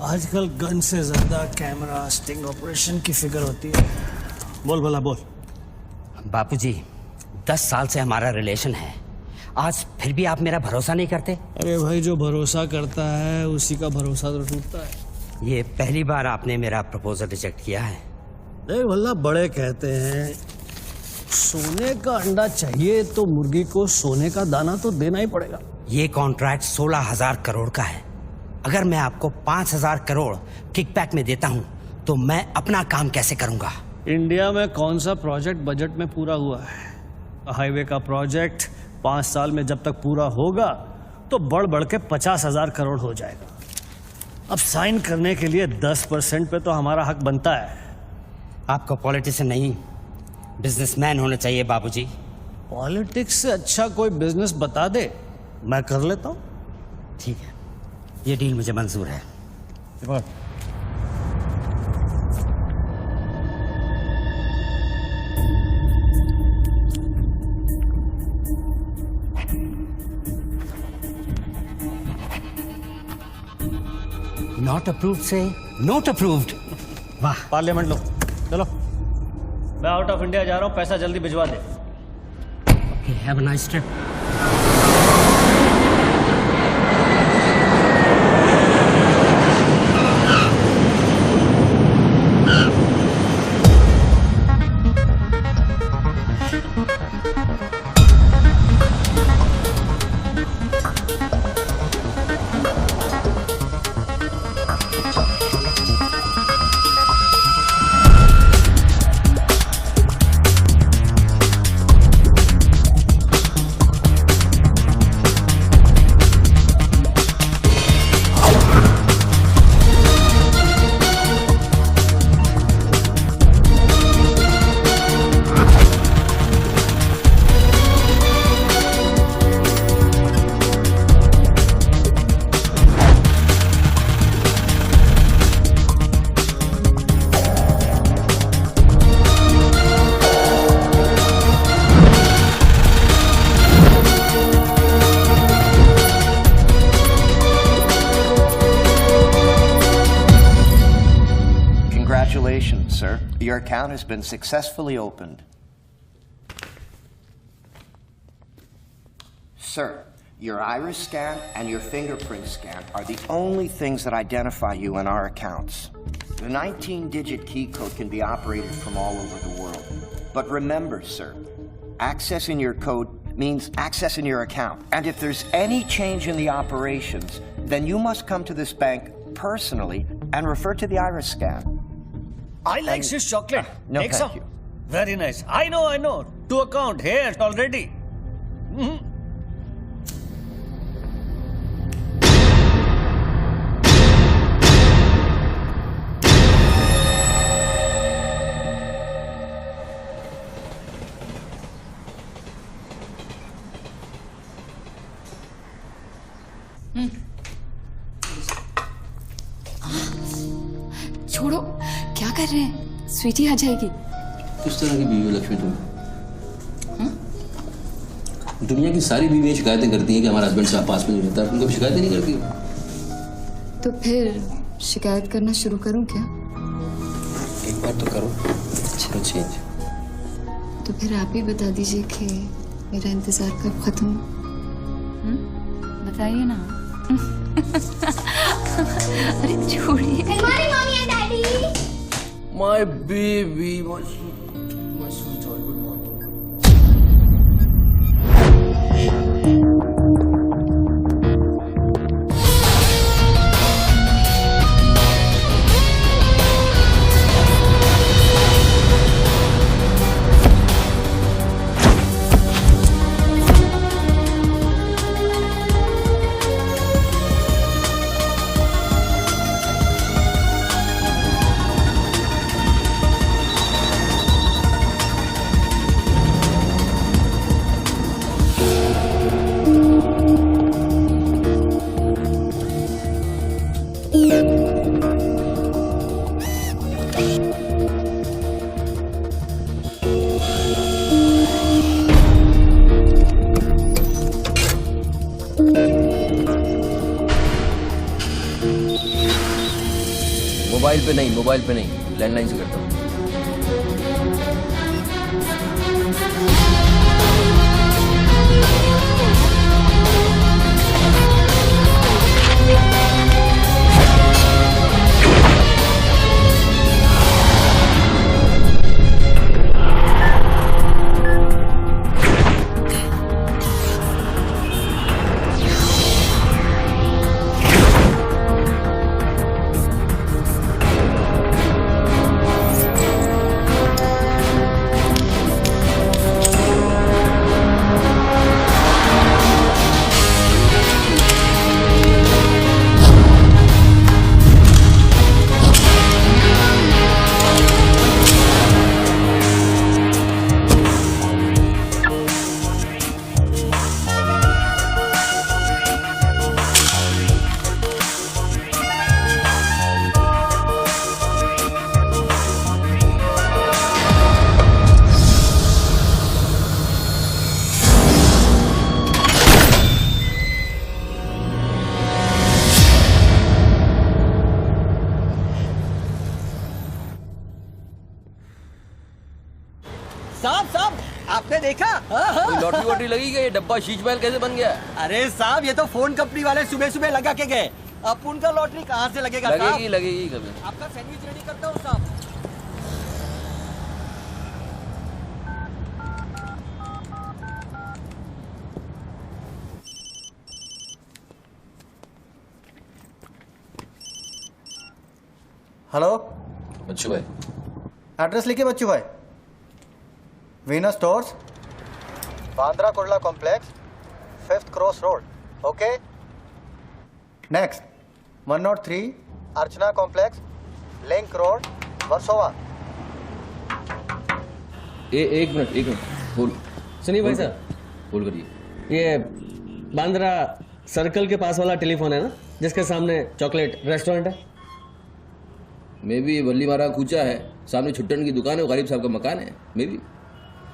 आजकल गन से ज्यादा कैमरा स्टिंग ऑपरेशन की फिक्र होती है। बोल भला बोल। बापूजी 10 साल से हमारा रिलेशन है, आज फिर भी आप मेरा भरोसा नहीं करते? अरे भाई, जो भरोसा करता है उसी का भरोसा तो टूटता है। ये पहली बार आपने मेरा प्रपोजल रिजेक्ट किया है। देख भला, बड़े कहते हैं सोने का अंडा चाहिए तो मुर्गी को सोने का दाना तो देना ही पड़ेगा। ये कॉन्ट्रैक्ट 16,000 करोड़ का है। अगर मैं आपको 5,000 करोड़ किकबैक में देता हूं तो मैं अपना काम कैसे करूंगा? इंडिया में कौन सा प्रोजेक्ट बजट में पूरा हुआ है? हाईवे का प्रोजेक्ट 5 साल में जब तक पूरा होगा तो बढ़ बढ़ के 50,000 करोड़ हो जाएगा। अब साइन करने के लिए 10% पे तो हमारा हक बनता है। आपको पॉलिटिशियन नहीं बिजनेसमैन होना चाहिए बाबूजी। पॉलिटिक्स से अच्छा कोई बिजनेस बता दे, मैं कर लेता हूँ। ठीक है, ये डील मुझे मंजूर है। नॉट अप्रूव्ड से नॉट अप्रूव्ड। वाह। पार्लियामेंट लो, चलो। मैं आउट ऑफ इंडिया जा रहा हूँ, पैसा जल्दी भिजवा दे। Have a nice trip. Congratulations, sir. Your account has been successfully opened. Sir, your iris scan and your fingerprint scan are the only things that identify you in our accounts. The 19-digit key code can be operated from all over the world. But remember, sir, accessing your code means accessing your account. And if there's any change in the operations, then you must come to this bank personally and refer to the iris scan. I like Swiss chocolate. No, Take thank some. you. Very nice. I know. To account here already. छोड़ो, क्या कर रहे हैं? स्वीटी आ जाएगी। किस तरह की बीवी हो लक्ष्मी तुम? दुनिया की सारी बीवियां शिकायतें करती हैं कि हमारा हस्बैंड साहब पास में नहीं रहता, तुम कभी शिकायतें नहीं करती? तो फिर शिकायत करना शुरू करूं क्या? एक बार तो करो, चलो चेंज। तो फिर आप ही बता दीजिए कि मेरा इंतजार कब खत्म हो? बताइए ना। अरे छोड़िए। My baby, my sweetheart, good morning. Mobile पे नहीं, लैंडलाइन से करता हूँ। साहब आपने देखा? कोई लॉटरी वॉटरी लगी क्या? ये डब्बा शीश महल कैसे बन गया? अरे साहब ये तो फोन कंपनी वाले सुबह सुबह लगा के गए। अब उनका लॉटरी कहाँ से लगेगा? लगेगी कभी। आपका सैंडविच रेडी करता हूँ साहब। हेलो, बच्चू भाई, एड्रेस लिखिए बच्चू भाई। Venus stores, Bandra Kurla complex, 5th cross road. Okay. Next 103 अर्चना कॉम्प्लेक्स, लिंक रोड, वर्सोवा। एक मिनट होल्ड। सुनिए भाई साहब, होल्ड करिए। ये बांद्रा सर्कल के पास वाला टेलीफोन है ना, जिसके सामने चॉकलेट रेस्टोरेंट है? मे भी वल्ली मारा कूचा है, सामने छुट्टन की दुकान है, गरीब साहब का मकान है। मे भी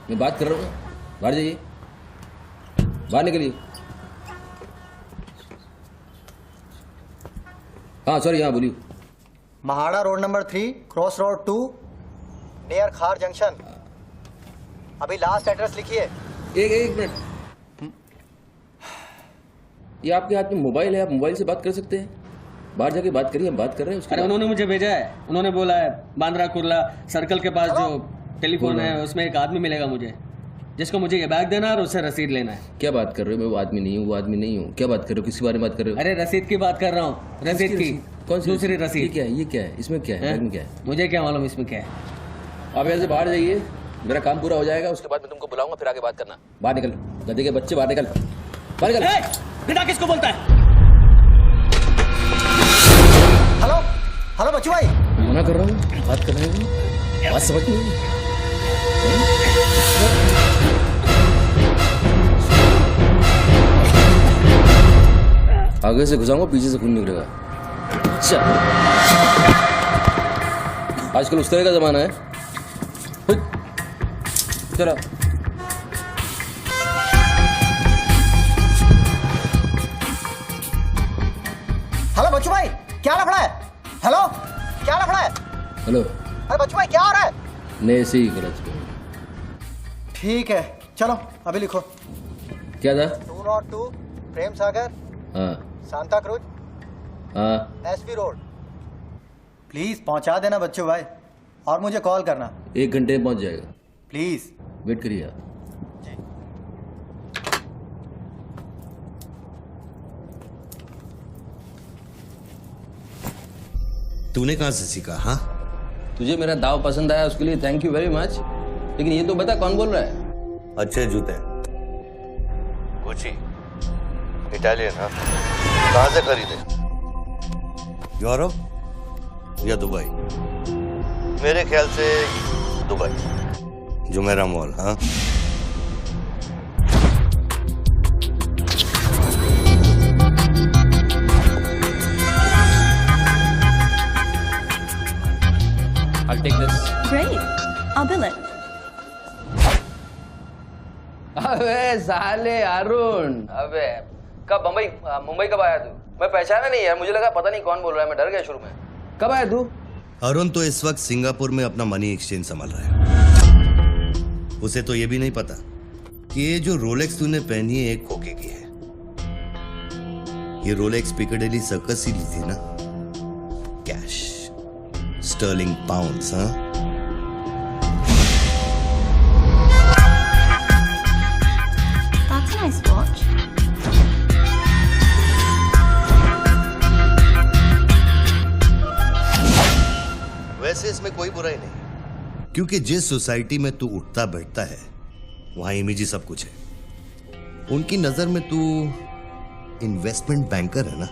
मैं बात कर रहा हूँ, बाहर जाइए, बाहर निकलिए। हाँ सॉरी, हाँ बोलिए। MHADA road number 3 cross road 2 near खार जंक्शन। अभी लास्ट एड्रेस लिखिए। एक मिनट, ये आपके हाथ में मोबाइल है, आप मोबाइल से बात कर सकते हैं। बाहर जाके बात करिए, हम बात कर रहे हैं उसके। अरे उन्होंने मुझे भेजा है, उन्होंने बोला है बांद्रा कुर्ला सर्कल के पास जो टेलीफोन है उसमें एक आदमी मिलेगा मुझे, जिसको मुझे ये बैग देना है और उससे रसीद लेना है। क्या बात कर रहे हो? मैं वो आदमी नहीं हूँ, क्या बात कर रहे हो? किसके बारे में बात कर रहे हो? अरे रसीद की बात कर रहा हूँ, रसीद की। कौन सी दूसरी ये रसीद। क्या है? इसमें क्या है? बैग में क्या है? मुझे क्या मालूम इसमें क्या है। आप यहाँ से बाहर जाइए, मेरा काम पूरा हो जाएगा, उसके बाद मैं तुमको बुलाऊंगा, फिर आगे बात करना। बाहर निकल, गधे के बच्चे, बाहर निकल, बाहर निकल। बेटा किसको बोलता है? हेलो हेलो बच्चू भाई। मना कर रहा हूँ, बात कर रहे हैं, बात समझ नहीं। आगे से घुसाऊंगा, पीछे से खून निकलेगा। अच्छा, आजकल उस तरह का जमाना है। चलो हेलो बच्चू भाई, क्या लफड़ा है? हेलो, क्या लफड़ा है? हेलो, अरे बच्चू भाई क्या हो रहा है? नहीं ऐसे ही गलत। ठीक है चलो अभी लिखो। क्या था? 202 प्रेम सागर, हाँ सांता क्रूज, हाँ, एसपी रोड। प्लीज पहुंचा देना बच्चू भाई, और मुझे कॉल करना 1 घंटे में पहुंच जाएगा। प्लीज। वेट करिए आप। तूने कहाँ से सीखा? हाँ, तुझे मेरा दाव पसंद आया, उसके लिए थैंक यू वेरी मच। लेकिन ये तो बता कौन बोल रहा है? अच्छे जूते, गुची, इटालियन। हाँ, कहाँ से खरीदे? यूरोप या दुबई? मेरे ख्याल से दुबई, जुमेरा मॉल। हाँ, I'll take this. Great. I'll bill it. अबे साले अरुण, अबे कब मुंबई कब आया तू? मैं पहचाना नहीं यार, मुझे लगा पता नहीं कौन बोल रहा है, मैं डर गया शुरू में। कब आया तू? अरुण तो इस वक्त सिंगापुर में अपना मनी एक्सचेंज संभाल रहा है। उसे तो ये भी नहीं पता कि ये जो रोलेक्स तूने पहनी है एक खोके की है। ये रोलेक्स पिकाडेली सर्कस ही ली थी ना, कैश, स्टर्लिंग पाउंड्स। हाँ, That's a nice watch. वैसे इसमें कोई बुराई नहीं, क्योंकि जिस सोसाइटी में तू उठता बैठता है वहां इमेज ही सब कुछ है। उनकी नजर में तू इन्वेस्टमेंट बैंकर है ना।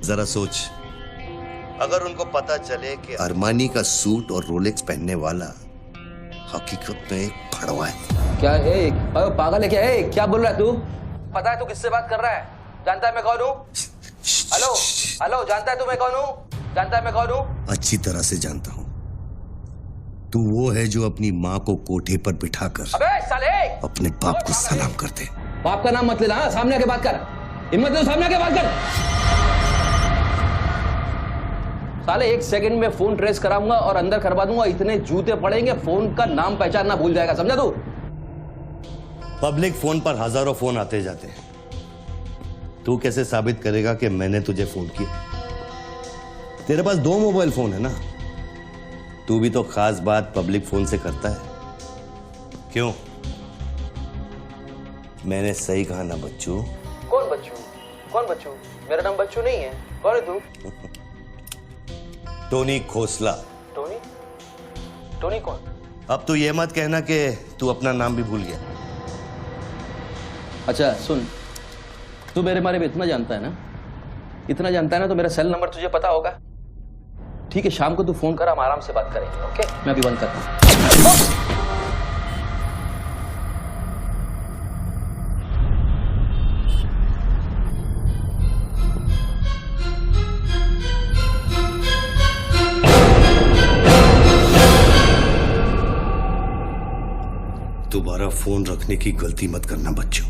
जरा सोच, अगर उनको पता चले कि अरमानी का सूट और रोलेक्स पहनने वाला हकीकत में एक फड़वा है। क्या है? अरे पागल है क्या? है क्या बोल रहा है तू? पता है तू किससे बात कर रहा है? जानता है मैं कौन हूँ? हेलो हेलो, जानता है तू मैं कौन हूँ? जानता है मैं कौन हूँ? अच्छी तरह से जानता हूं। तू वो है जो अपनी माँ को कोठे पर बिठाकर अबे साले, अपने बाप को सलाम करते। बाप का नाम मत लेना। सामने आके बात कर, हिम्मत है तो सामने आके बात कर। साले 1 सेकंड में फोन ट्रेस कराऊंगा और अंदर करवा दूंगा। इतने जूते पड़ेंगे, फोन का नाम पहचानना भूल जाएगा, समझा तू? पब्लिक फोन पर हजारों फोन आते जाते हैं। तू कैसे साबित करेगा कि मैंने तुझे फोन किया? तेरे पास 2 मोबाइल फोन है ना। तू भी तो खास बात पब्लिक फोन से करता है, क्यों? मैंने सही कहा ना बच्चू? कौन बच्चू? कौन बच्चू? मेरा नाम बच्चू नहीं है। कौन है तू? टोनी खोसला। टोनी? टोनी कौन? अब तू ये मत कहना कि तू अपना नाम भी भूल गया। अच्छा सुन, तू मेरे बारे में इतना जानता है ना, इतना जानता है ना, तो मेरा सेल नंबर तुझे पता होगा। ठीक है, शाम को तू फोन कर, हम आराम से बात करेंगे। ओके, मैं अभी बंद करता हूं। दोबारा फोन रखने की गलती मत करना बच्चों,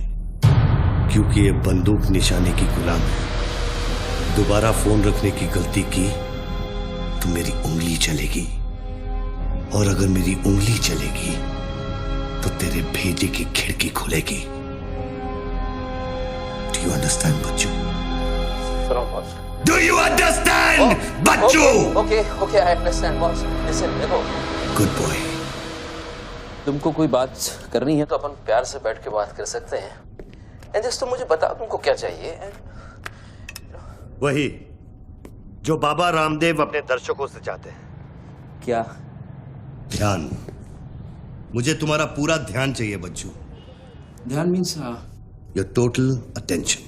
क्योंकि ये बंदूक निशाने की गुलाम है। दोबारा फोन रखने की गलती की तो मेरी उंगली चलेगी, और अगर मेरी उंगली चलेगी तो तेरे भेजे की खिड़की खुलेगी। डू यू अंडरस्टैंड बच्चों? डू यू अंडरस्टैंड बच्चों? Okay okay, I understand boss. Listen, देखो, गुड बॉय। तुमको कोई बात करनी है तो अपन प्यार से बैठ के बात कर सकते हैं। एंड जस्ट तुम मुझे बताओ तुमको क्या चाहिए। वही जो बाबा रामदेव अपने दर्शकों से चाहते हैं। क्या? ध्यान। मुझे तुम्हारा पूरा ध्यान चाहिए बच्चू। ध्यान मीन्स योर टोटल अटेंशन।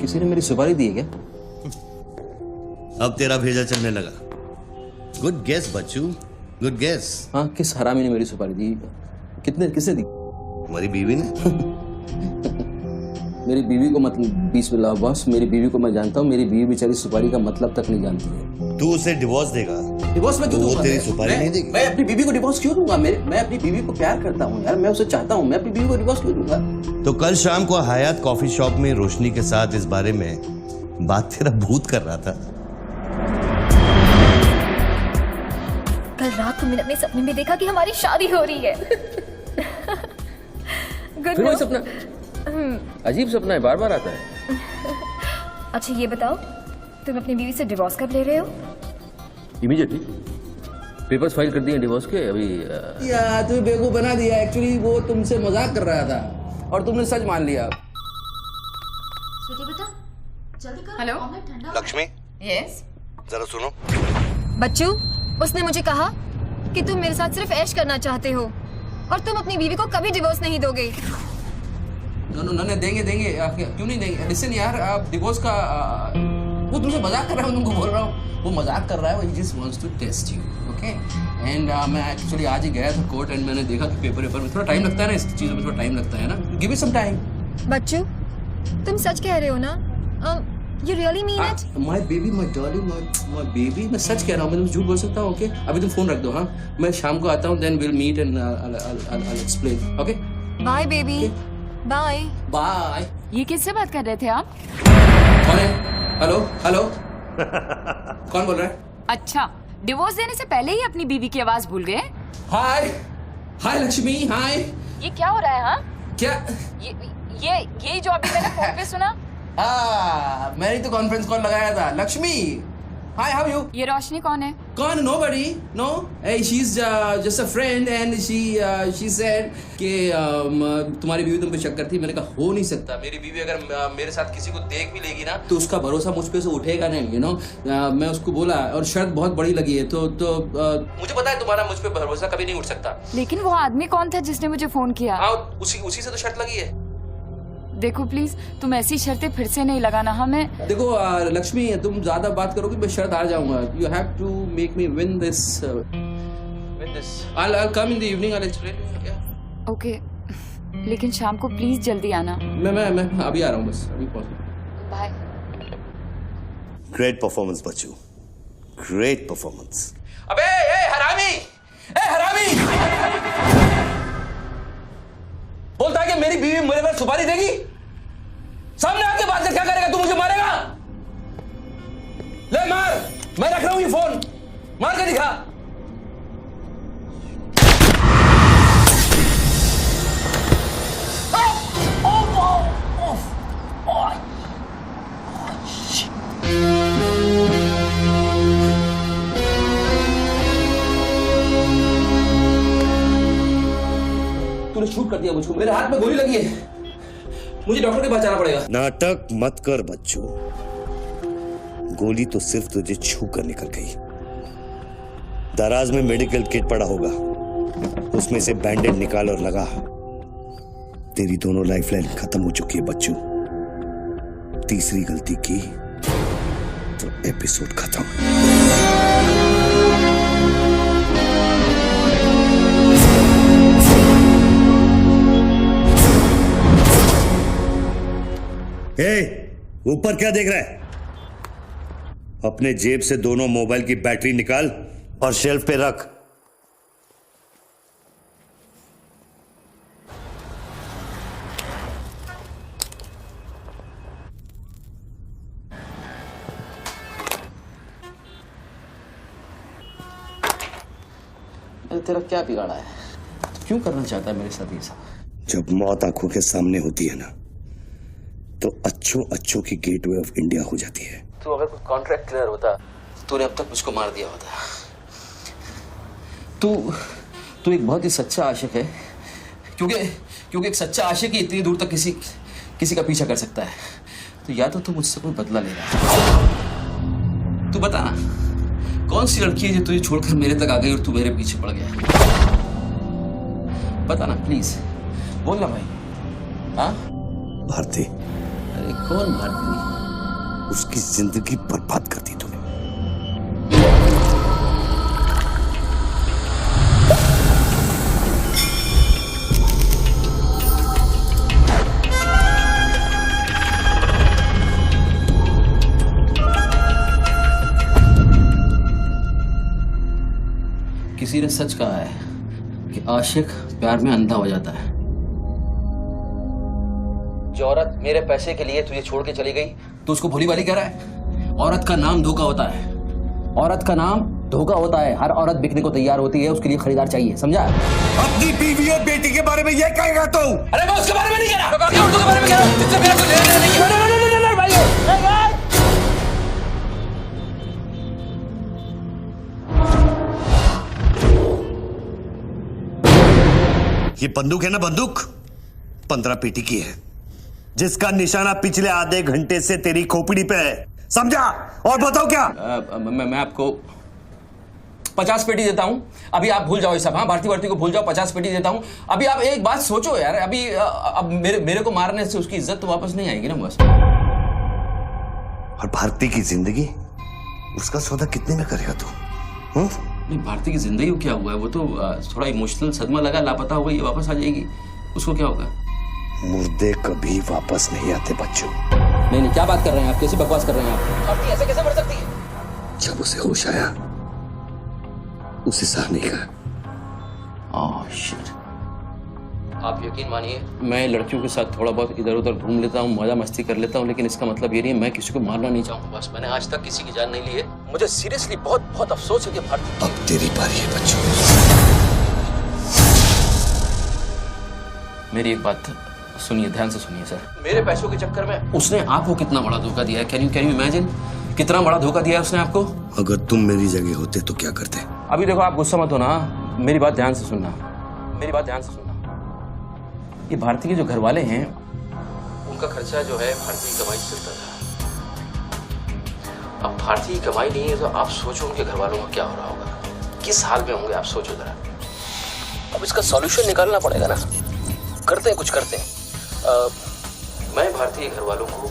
किसी ने मेरी सुपारी दी है क्या? अब तेरा भेजा चलने लगा। गुड गेस बच्चू, गुड गेस। हाँ, किस हरामी ने मेरी सुपारी दी? किसने दी? हमारी बीवी ने। मेरी बीवी को मतलब बिस्मिल्लाह बॉस, मेरी बीवी को मैं जानता हूँ। मेरी बीवी बेचारी सुपारी का मतलब तक नहीं जानती है। तू उसे डिवोर्स देगा? डिवोर्स में क्यों दूंगा? वो तेरी सुपारी नहीं देगी? मैं अपनी बीवी को डिवोर्स क्यों दूंगा? मैं अपनी बीवी को प्यार करता हूँ यार, मैं उसे चाहता हूँ। मैं अपनी बीवी को डिवोर्स क्यों दूंगा? तो कल शाम को हयात कॉफी शॉप में रोशनी के साथ इस बारे में बात तेरा भूत कर रहा था। कल रात को मैंने अपने सपने में देखा कि हमारी शादी हो रही है। गुड फिर वही सपना? अजीब सपना है, बार बार आता है। अच्छा ये बताओ, तुम अपनी बीवी से डिवोर्स कब ले रहे हो? इमीडिएटली पेपर्स फाइल कर दिए डिवोर्स के अभी। यार तुम्हें बेवकूफ बना दिया। एक्चुअली वो तुमसे मजाक कर रहा था और तुमने सच मान लिया। स्वीटी बेटा जल्दी करो। हेलो ऑमलेट ठंडा। लक्ष्मी, यस जरा सुनो। बच्चू, उसने मुझे कहा कि तुम मेरे साथ सिर्फ ऐश करना चाहते हो और तुम अपनी बीवी को कभी डिवोर्स नहीं दोगे। नहीं देंगे क्यों नहीं देंगे? लिसन यार, आप डिवोर्स का वो तुमसे मजाक कर रहा हूँ, तुमको बोल रहा हूँ। वो मजाक कर रहा है, वो just wants to test you. Okay, and मैं एक्चुअली आज ही गया था कोर्ट एंड मैंने देखा कि पेपर में थोड़ा टाइम लगता है ना, इस चीज़ों में थोड़ा टाइम लगता है ना। Give me some time. बच्चू, तुम सच कह रहे हो ना? You really mean it? My baby, my darling, my baby. मैं सच कह रहा हूँ, मैं तुम झूठ बोल सकता हूँ, ओके? अभी तुम फोन रख दो, हाँ? मैं शाम को आता हूँ, then we'll meet and I'll explain, okay? Bye baby. Bye. Bye. ये किससे बात कर रहे थे आप? कौन है? Hello, hello? कौन बोल रहा है? अच्छा, डिवोर्स देने से पहले ही अपनी बीवी की आवाज भूल गए? हाय, हाय लक्ष्मी, हाय. ये क्या हो रहा है, हाँ? क्या? ये जो अभी मैंने फोन पे सुना? मैंने तो कॉन्फ्रेंस कॉल लगाया था. लक्ष्मी, हाय, हाउ यू? ये रोशनी कौन है? कौन? Nobody, no. Hey, she's just a friend and she said कि तुम्हारी बीवी तुम पे शक करती. मैंने कहा हो नहीं सकता. मेरी बीवी अगर मेरे साथ किसी को देख भी लेगी ना तो उसका भरोसा मुझ पे से उठेगा नहीं, you know. मैं उसको बोला और शर्त बहुत बड़ी लगी है तो मुझे पता है तुम्हारा मुझ पे भरोसा कभी नहीं उठ सकता. लेकिन वो आदमी कौन था जिसने मुझे फोन किया? हाँ, उसी से तो शर्त लगी है. देखो प्लीज, तुम ऐसी शर्तें फिर से नहीं लगाना. हमें देखो लक्ष्मी, तुम ज्यादा बात करोगे मैं शर्त हार जाऊंगा. You have to make me win this. I'll come in the evening. I'll explain. Yeah. Okay, लेकिन शाम को प्लीज जल्दी आना. मैं अभी आ रहा हूँ, बस अभी पहुँच. बाय. ग्रेट परफॉर्मेंस बच्चू, ग्रेट परफॉर्मेंस. अबे हरामी, बोलता है कि मेरी बीवी मेरे पर सुपारी देगी. सामने आके बात कर, क्या करेगा तू? मुझे मारेगा? ले मार. मैं रख रहा हूं ये फोन, मार के दिखा. तूने शूट कर दिया मुझको. मेरे हाथ में गोली लगी है. मुझे डॉक्टर के पास जाना पड़ेगा. नाटक मत कर बच्चू. गोली तो सिर्फ तुझे छू कर निकल गई. दराज में मेडिकल किट पड़ा होगा, उसमें से बैंडेड निकाल और लगा. तेरी दोनों लाइफलाइन खत्म हो चुकी है बच्चू. तीसरी गलती की तो एपिसोड खत्म. ऊपर क्या देख रहा है? अपने जेब से दोनों मोबाइल की बैटरी निकाल और शेल्फ पे रख. तेरा क्या बिगाड़ा है? क्यों करना चाहता है मेरे साथ ये सब? जब मौत आंखों के सामने होती है ना तो अच्छों की गेटवे ऑफ इंडिया हो जाती है. तो अगर कोई कॉन्ट्रैक्ट क्लियर होता तूने अब तक मुझको मार दिया होता. तू एक बहुत ही सच्चा आशिक है, क्योंकि एक सच्चा आशिक ही इतनी दूर तक किसी का पीछा कर सकता है. तो या तो तू मुझसे कोई बदला ले रहा है. तू बता ना, कौन सी लड़की है जो तुझे छोड़कर मेरे तक आ गई और तू मेरे पीछे पड़ गया? बता ना प्लीज, बोल ना भाई. हाँ, भारती. अरे कौन भारती? उसकी जिंदगी बर्बाद कर दी तूने. किसी ने सच कहा है कि आशिक प्यार में अंधा हो जाता है. जो औरत मेरे पैसे के लिए तुझे छोड़ के चली गई तो उसको भोली भाली कह रहा है? औरत का नाम धोखा होता है. औरत का नाम धोखा होता है. हर औरत बिकने को तैयार होती है, उसके लिए खरीदार चाहिए. समझा? अपनी बीवी और बेटी के बारे में ये कहेगा तू? अरे मैं उसके बारे में नहीं कह रहा, मैं उर्दू के बारे में कह रहा हूं. जिससे मेरा कुछ लेना नहीं है. ये बंदूक है ना, बंदूक 15 पेटी की है, जिसका निशाना पिछले आधे घंटे से तेरी खोपड़ी पे है. समझा? और बताओ क्या? मैं आपको 50 पेटी देता हूं. अभी आप भूल जाओ ये सब. हाँ, भारती को भूल जाओ. 50 पेटी देता हूं. अभी आप एक बात सोचो यार. अभी अब मेरे को मारने से उसकी इज्जत तो वापस नहीं आएगी ना बस. और भारती की जिंदगी, उसका सौदा कितने में करेगा तू? नहीं, भारती की जिंदगी को क्या हुआ है? वो तो थोड़ा इमोशनल सदमा लगा, लापता हो गई, वापस आ जाएगी. उसको क्या होगा? मुर्दे कभी वापस नहीं आते बच्चों. नहीं नहीं, क्या बात कर रहे हैं आप? कैसी बकवास कर रहे हैं आप? लॉटरी ऐसे कैसे बढ़ सकती है? जब उसे होश आया उसे सहने का। Oh shit. आप यकीन मानिए, मैं लड़कियों के साथ थोड़ा बहुत इधर उधर घूम लेता हूँ, मजा मस्ती कर लेता हूँ, लेकिन इसका मतलब ये नहीं है मैं किसी को मारना नहीं चाहूँगा। बस मैंने आज तक किसी की जान नहीं ली है। मुझे सीरियसली बहुत बहुत अफसोस है कि भारती। अब तेरी बारी है बच्चों। मेरी एक बात सुनिए, ध्यान से सुनिए सर। मेरे पैसों के चक्कर में उसने आपको कितना बड़ा धोखा दिया है? कैन यू इमेजिन कितना बड़ा धोखा दिया है उसने आपको? अगर तुम मेरी जगह होते तो क्या करते? अभी देखो, आप गुस्सा मत हो ना, मेरी बात ध्यान से सुनना, मेरी बात ध्यान से सुनना। ये भारती के जो घर वाले हैं, उनका खर्चा जो है भारती की कमाई से चलता था। अब भारती की कमाई नहीं है तो आप सोचो उनके घर वालों का क्या हो रहा होगा, किस हाल में होंगे, आप सोचो जरा। अब इसका सॉल्यूशन निकालना पड़ेगा ना। करते हैं, कुछ करते हैं। मैं भारतीय घर वालों को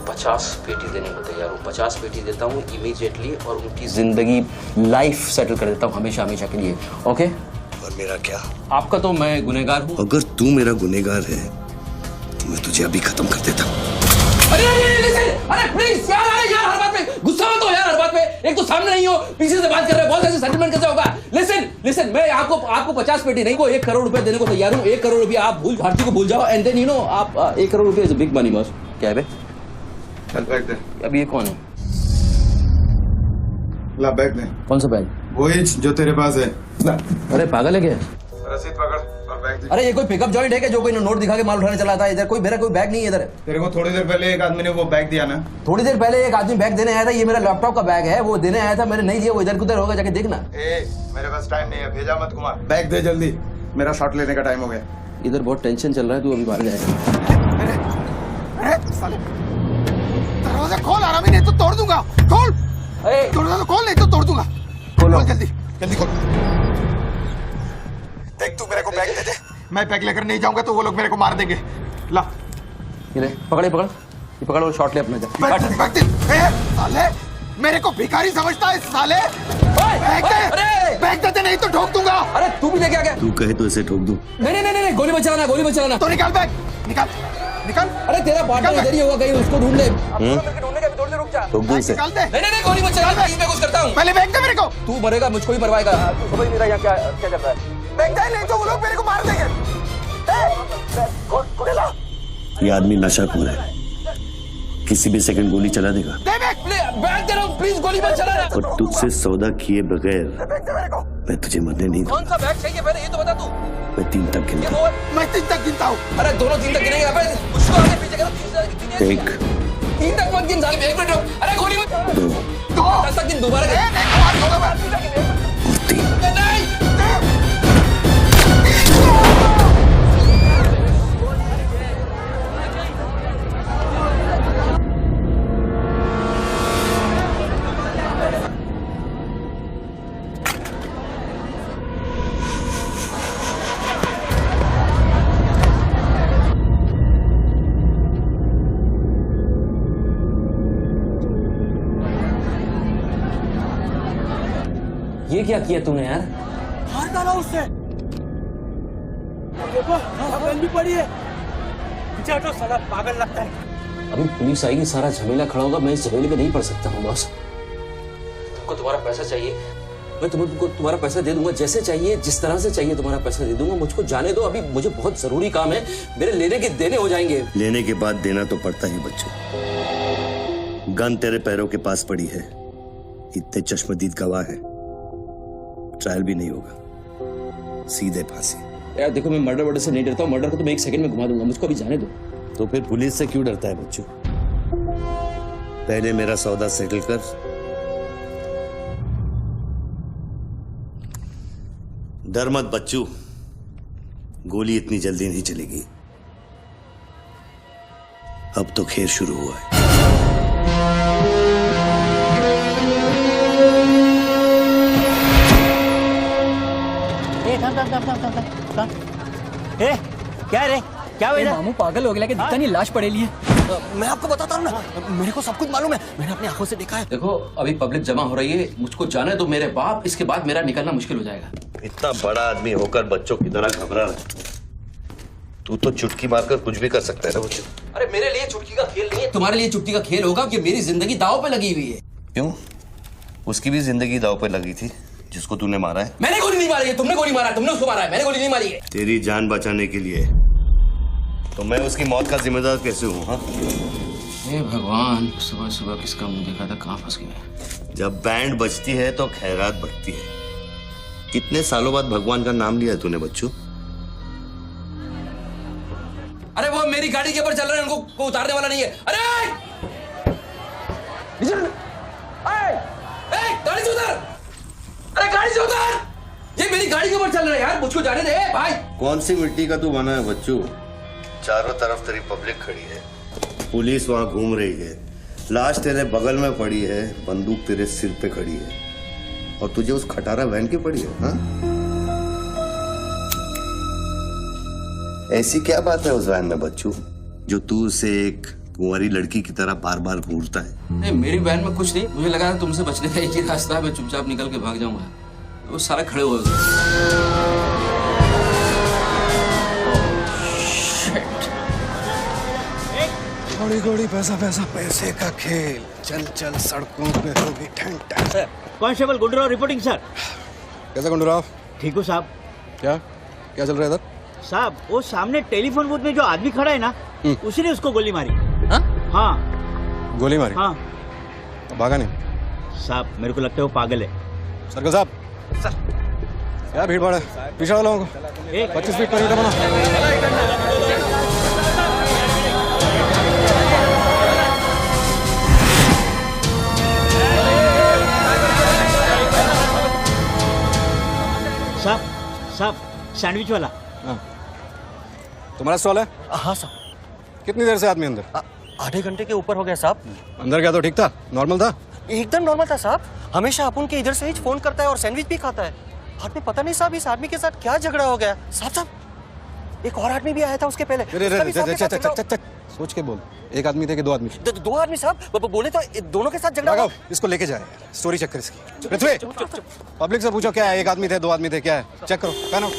50 पेटी देने को तैयार हूँ। 50 पेटी देता हूँ इमीडिएटली और उनकी जिंदगी लाइफ सेटल कर देता हूँ हमेशा हमेशा के लिए। ओके? और मेरा क्या? आपका तो मैं गुनहगार हूँ। अगर तू मेरा गुनहगार है तो मैं तुझे अभी खत्म कर देता हूँ। अरे प्लीज यार, हर बात में गुस्सा मत हो यार, हर बात में। एक तो सामने नहीं हो, पीछे से बात कर रहे हो, बहुत ऐसे सेटलमेंट कैसे होगा? लिसन, मैं आपको 50 पेटी नहीं, को 1 करोड़ रुपए देने को तैयार हूँ। 1 करोड़ रुपया आप भारती को भूल जाओ एंड देन आप 1 करोड़ रुपया is a big money boss. क्या है बे? चल बैग दे। अब ये कौन है? ला बैग दे। कौन सा बैग? वही जो तेरे पास है। ला। अरे पागल है क्या? रसीद पकड़ और बैग दे। अरे ये कोई पिकअप जॉइंट है क्या जो कोई नोट दिखा के माल उठाने चला था? इधर मेरा कोई बैग नहीं है इधर। तेरे को थोड़ी देर पहले एक आदमी ने वो बैग दिया ना? थोड़ी देर पहले एक आदमी बैग देने आया था। ये मेरा लैपटॉप का बैग है, वो देने आया था, मैंने नहीं दिया। वो इधर उधर होगा, जाके देखना। मेरे पास टाइम नहीं है, भेजा मत कुमार। बैग दे जल्दी, मेरा शॉट लेने का टाइम हो गया। इधर बहुत टेंशन चल रहा है, तू अभी भाग जाएगा। दरवाजा खोल, आराम ही नहीं तो तोड़ दूंगा। खोल, दरवाजा खोल, नहीं तो तोड़ दूंगा। खोल जल्दी जल्दी खोल। देख तू मेरे को बैग दे दे, मैं बैग लेकर नहीं जाऊंगा तो वो लोग मेरे को मार देंगे। ला ये ले, पकड़ ये पकड़ और शॉट ले अपना। बैग दे। साले मेरे को भिखारी समझता है साले। बैग दे नहीं तो ठोक दूंगा। अरे तू भी लेके आ गया? तू कहे तो इसे ठोक दूं? नहीं, गोली बचाना। तो निकाल बैग, निकाल। अरे तेरा पार्टनर इधर ही होगा, कहीं उसको ढूंढ ले। ढूंढने का भी थोड़ी देर रुक जा। ठोक दूं इसे? निकाल दे। नहीं, गोली बचाना, मैं कुछ करता हूँ। पहले बैग दे मेरे को। तू मरेगा, मुझको ही मरवाएगा। तू समझ नहीं रहा यहाँ क्या चल रहा है। बैग दे नहीं तो वो लोग मेरे को मार देंगे। ये आदमी नशाखोर है, किसी भी सेकंड गोली चला देगा। बैग दे रहा हूँ, प्लीज गोली मत चलाना। और तुझसे सौदा किए बगैर मैं तुझे मरने नहीं दूंगा। कौन सा बैग चाहिए पहले ये तो बता तू। मैं 3 तक गिनता हूँ। मैं 3 तक गिनता हूँ। अरे दोनों 3 तक गिनेंगे। अबे उसको आगे पीछे करो। 1 3 तक मत गिन साले। 1 मिनट रुक। अरे गोली मत। 2 10 तक गिन दोबारा गिन। और 3। ये क्या किया तूने यार? मार डाला उससे। देखो बहन भी पड़ी है। पीछे हटो, साला पागल लगता है। अभी पुलिस आएगी, सारा झमेला खड़ा होगा। मैं इस झमेले में नहीं पड़ सकता हूँ बॉस। तुमको तुम्हारा पैसा चाहिए, मैं तुमको तुम्हारा पैसा दे दूंगा। जैसे चाहिए, जिस तरह से चाहिए तुम्हारा पैसा दे दूंगा। मुझको जाने दो, अभी मुझे बहुत जरूरी काम है। मेरे लेने के देने हो जाएंगे। लेने के बाद देना तो पड़ता ही बच्चों। गन तेरे पैरों के पास पड़ी है, इतने चश्मदीद गवाह है, ट्रायल भी नहीं होगा, सीधे फांसी। यार देखो, मैं मर्डर से नहीं डरता हूँ। मर्डर को तो मैं 1 सेकंड में घुमा दूंगा। मुझको अभी जाने दो। तो फिर पुलिस से क्यों डरता है बच्चों? पहले मेरा सौदा सेटल कर, डर मत बच्चू, गोली इतनी जल्दी नहीं चलेगी। अब तो खेल शुरू हुआ है। क्या रे, क्या हुआ? मामू पागल हो गया कि दिखता नहीं, लाश पड़ेली है। मैं आपको बताता हूँ ना, मेरे को सब कुछ मालूम है, मैंने अपनी आंखों से देखा है। देखो अभी पब्लिक जमा हो रही है, मुझको जाने दो मेरे बाप। इसके बाद मेरा निकलना मुश्किल हो जाएगा। इतना बड़ा आदमी होकर बच्चों की तरह घबरा रहा है। तू तो चुटकी मारकर कुछ भी कर सकता है ना बच्चू। अरे मेरे लिए चुटकी का खेल नहीं है, तुम्हारे लिए चुटकी का खेल होगा कि मेरी जिंदगी दांव पे लगी हुई है। क्यों? उसकी भी जिंदगी दांव पे लगी थी जिसको तूने मारा है। मैंने गोली नहीं मारी है, तुमने गोली मारा है, तुमने उसको मारा है, मैंने गोली नहीं मारी है। तेरी जान बचाने के लिए तो मैं उसकी मौत का जिम्मेदार कैसे हूँ? हाँ, हे भगवान, सुबह सुबह किसका मुंह देखा था, कहाँ फंस गया। जब बैंड बजती है तो खैरात बढ़ती है। कितने सालों बाद भगवान का नाम लिया है तूने बच्चू? अरे वो मेरी गाड़ी के ऊपर चल रहे हैं, उनको को उतारने वाला नहीं है। अरे गाड़ी से उतार, अरे गाड़ी से उतार, ये मेरी गाड़ी के ऊपर चल रहे हैं यार, मुझको जाने दे भाई। कौन सी मिट्टी का तू बना है बच्चू? चारों तरफ तेरी पब्लिक खड़ी है, पुलिस वहां घूम रही है, लाश तेरे बगल में पड़ी है, बंदूक तेरे सिर पे खड़ी है, और तुझे उस खटारा वैन की पड़ी है। हाँ, ऐसी क्या बात है उस वैन में बच्चू जो तू उसे एक कुंवारी लड़की की तरह बार बार घूरता है? नहीं, मेरी वैन में कुछ नहीं, मुझे लगा था तुमसे बचने का एक ही रास्ता है, मैं चुपचाप निकल के भाग जाऊंगा। वो सारे खड़े हुए घोड़ी घोड़ी पैसा पैसा पैसे का खेल, चल चल सड़कों पे होगी ठन ठन। Sir, constable Gundurao reporting sir. कैसा गुंडूराव? ठीक हो साहब। क्या क्या चल रहा है इधर? साहब, वो सामने टेलीफोन बूथ में जो आदमी खड़ा है ना, उसी ने उसको गोली मारी। हाँ, गोली मारी? हाँ। तो भागा नहीं? साहब, मेरे को लगता है वो पागल है। सर्कल साहब, सर क्या भीड़ भाड़ है, पीछे वालों को 25 फीट पर बना। साहब, साहब, सैंडविच वाला। तुम्हारा सवाल है? हाँ साहब। कितनी देर से आदमी अंदर? आधे घंटे के ऊपर हो गया साहब। अंदर गया तो ठीक था, नॉर्मल था? एकदम नॉर्मल था साहब। हमेशा अपन के इधर से ही फोन करता है और सैंडविच भी खाता है। बाद में पता नहीं साहब इस आदमी के साथ क्या झगड़ा हो गया। साहब, एक और आदमी भी आया था उसके पहले। सोच के बोल, एक आदमी थे कि दो आदमी? दो आदमी साहब, बोले तो दोनों के साथ झगड़ा हुआ। इसको लेके जाए, स्टोरी चेक कर इसकी। पृथ्वी, पब्लिक से पूछो क्या है, एक आदमी थे, दो आदमी थे, क्या है, चेक करो। पहनो।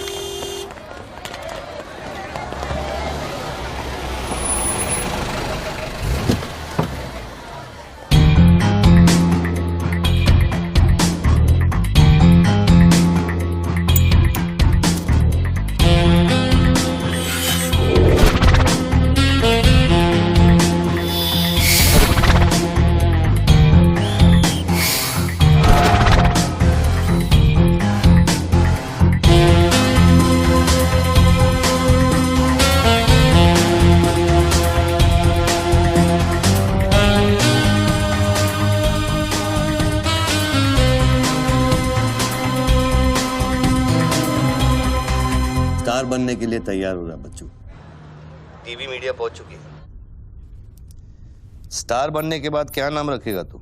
स्टार बनने के लिए तैयार हो रहा बच्चू। टीवी मीडिया पहुंच चुकी है। स्टार बनने के बाद क्या नाम रखेगा तू?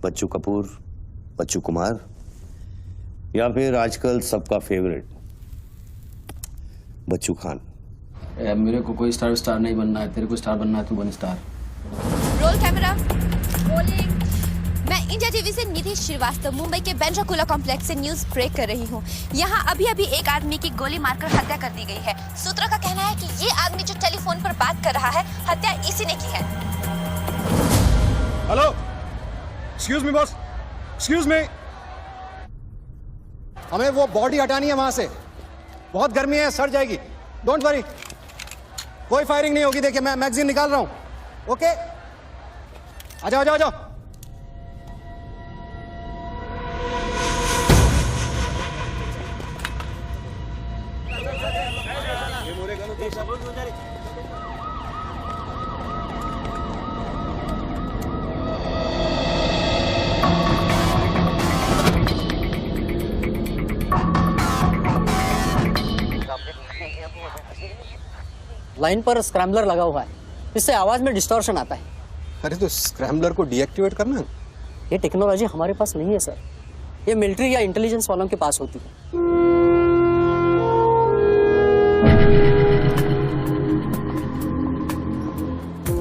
बच्चू कपूर, बच्चू कुमार, या फिर आजकल सबका फेवरेट बच्चू खान? मेरे को कोई स्टार नहीं बनना है, तेरे को स्टार बनना है, तू बन स्टार। Roll camera, rolling. मैं इंडिया टीवी से निधि श्रीवास्तव मुंबई के बांद्रा कुर्ला कॉम्प्लेक्स से न्यूज ब्रेक कर रही हूँ। यहाँ अभी अभी एक आदमी की गोली मारकर हत्या कर दी गई है। सूत्रों का कहना है कि ये आदमी जो टेलीफोन पर बात कर रहा है, हत्या इसी ने की है। Hello, excuse me boss, excuse me. हमें वो बॉडी हटानी है वहां से, बहुत गर्मी है, सड़ जाएगी। डोंट वरी, कोई फायरिंग नहीं होगी। देखिए मैं मैगजीन निकाल रहा हूं। ओके, आ जाओ, आ जाओ, आ जाओ। लाइन पर स्क्रैम्बलर लगा हुआ है, इससे आवाज में डिस्टॉर्शन आता है। अरे तो स्क्रैम्बलर को डीएक्टिवेट करना है। ये टेक्नोलॉजी हमारे पास नहीं है सर, ये मिलिट्री या इंटेलिजेंस वालों के पास होती है।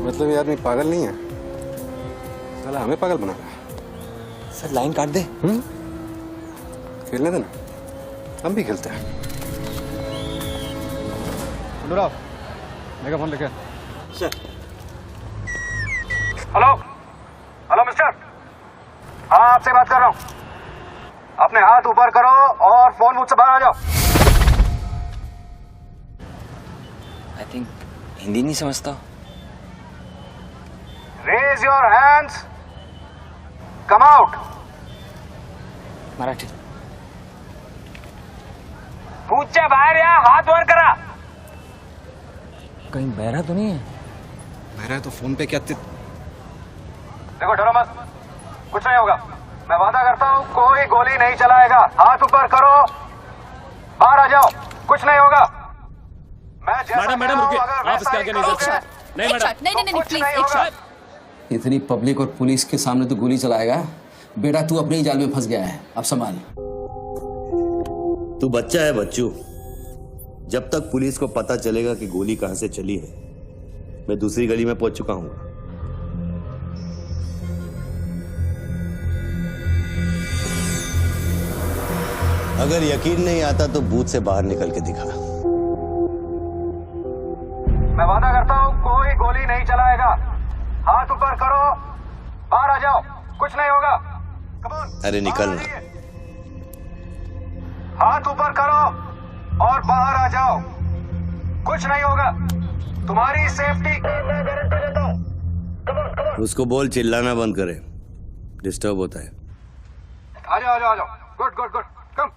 मतलब ये आदमी पागल नहीं है, साला हमें पागल बना रहा है। सर लाइन काट दे। खेलने देना, हम भी खेलते हैं। दूर आओ, मेगाफोन लेके। हेलो हेलो मिस्टर, हाँ आपसे बात कर रहा हूँ। अपने हाथ ऊपर करो और फोन मुझसे बाहर आ जाओ। आई थिंक हिंदी नहीं समझता। Raise your hands, come out. Marathi. पूछे बाहर या हाथ ऊपर करा। कहीं बहरा तो नहीं है? बहरा है तो फोन पे क्या देखो डरो मत, कुछ नहीं होगा। मैं वादा करता हूँ कोई गोली नहीं चलाएगा। हाथ ऊपर करो, बाहर आ जाओ, कुछ नहीं होगा। मैं मैडम रुकिए, आप इसके आगे नहीं जा सकते। नहीं मैडम, नहीं प्लीज एक शॉट। इतनी पब्लिक और पुलिस के सामने तो गोली चलाएगा? बेटा तू अपने ही जाल में फंस गया है, अब संभाल। तू बच्चा है बच्चू। जब तक पुलिस को पता चलेगा कि गोली कहां से चली है, मैं दूसरी गली में पहुंच चुका हूं। अगर यकीन नहीं आता तो बूथ से बाहर निकल के दिखा। मैं वादा करता हूँ कोई गोली नहीं चलाएगा। हाथ ऊपर करो, बाहर आ जाओ, कुछ नहीं होगा। Come on, अरे निकलना। हाथ ऊपर करो और बाहर आ जाओ, कुछ नहीं होगा। तुम्हारी सेफ्टी मैं गारंटी देता हूँ। उसको बोल चिल्लाना बंद करे, डिस्टर्ब होता है। आ जाओ आ जाओ आ जाओ। गुड गुड गुड, कम।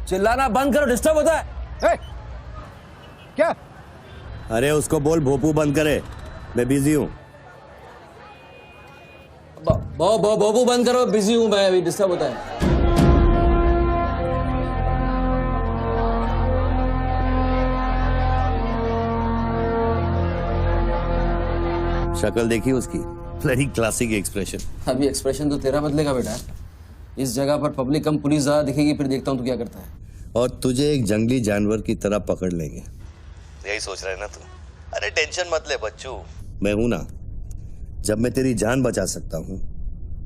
चिल्लाना बंद करो, डिस्टर्ब होता है। क्या? अरे उसको बोल भोपू बंद करे, मैं बिजी हूँ। बोबू बंद करो, बिजी हूं मैं, अभी डिस्टर्ब होता है। शक्ल देखी उसकी, बड़ी क्लासिक एक्सप्रेशन। अभी एक्सप्रेशन तो तेरा बदलेगा बेटा। इस जगह पर पब्लिक कम, पुलिस ज्यादा दिखेगी, फिर देखता हूँ तू क्या करता है। और तुझे एक जंगली जानवर की तरह पकड़ लेंगे। यही सोच रहा है ना तू? अरे टेंशन मत ले बच्चू, मैं हूं ना। जब मैं तेरी जान बचा सकता हूं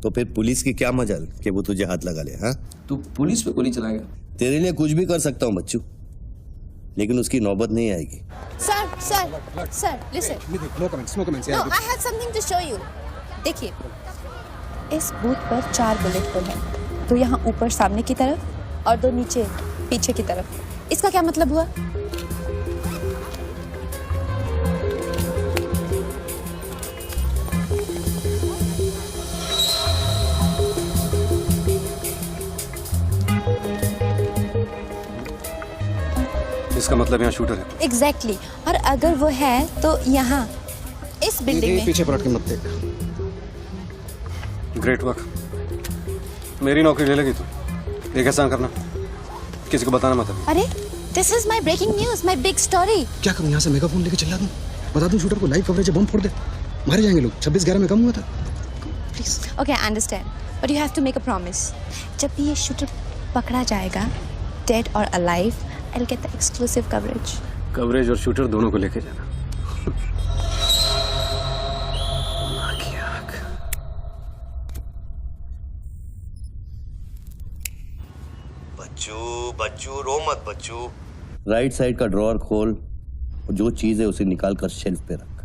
तो फिर पुलिस की क्या मजाल कि वो तुझे हाथ लगा ले। हाँ, तू पुलिस पे गोली चलाएगा? तेरे लिए कुछ भी कर सकता हूं बच्चू, लेकिन उसकी नौबत नहीं आएगी। Sir listen. No comments, no comments. No, I have something to show you. देखिए, इस बूथ पर 4 बुलेट होल हैं, 2 यहाँ ऊपर सामने की तरफ और 2 नीचे पीछे की तरफ। इसका क्या मतलब हुआ? इसका मतलब यहाँ शूटर है। एग्जैक्टली। और अगर वो है तो यहाँ इस बिल्डिंग में। पीछे पलट के मत देख। ग्रेट वर्क, मेरी नौकरी ले लेगी तू। एक एहसान करना, किसी को बताना मत। अरे this is my breaking news, my big story. क्या करूँ, यहाँ से मेगाफोन लेके चिल्ला दूँ, बता दूँ शूटर को लाइव कवरेज है, बम फोड़ दे, मारे जाएंगे लोग। 26/11 में कम हुआ था। Please. Okay, I understand, but you have to make a promise. जब भी ये शूटर पकड़ा जाएगा, डेड और alive, I will get the exclusive coverage. Coverage और शूटर दोनों को लेके जाना। बच्चू रो मत बच्चू। राइट साइड का ड्रॉअर खोल और जो चीज है उसे निकाल कर शेल्फ पे रख।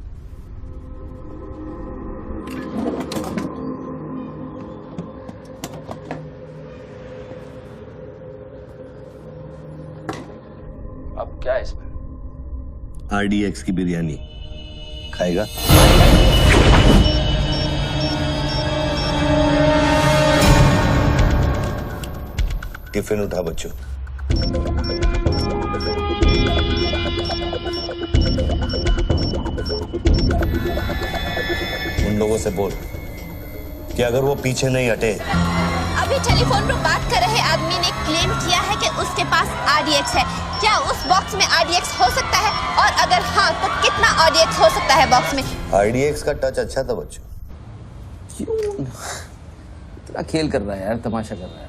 अब क्या है इसमें? RDX की बिरयानी खाएगा? टिफिन उठा बच्चों। उन लोगों से बोल कि अगर वो पीछे नहीं हटे। अभी टेलीफोन पर बात कर रहे आदमी ने क्लेम किया है कि उसके पास RDX है। क्या उस बॉक्स में RDX हो सकता है? और अगर हाँ तो कितना RDX हो सकता है बॉक्स में? RDX का टच अच्छा था बच्चों। क्यों इतना खेल कर रहा है यार, तमाशा कर रहा है।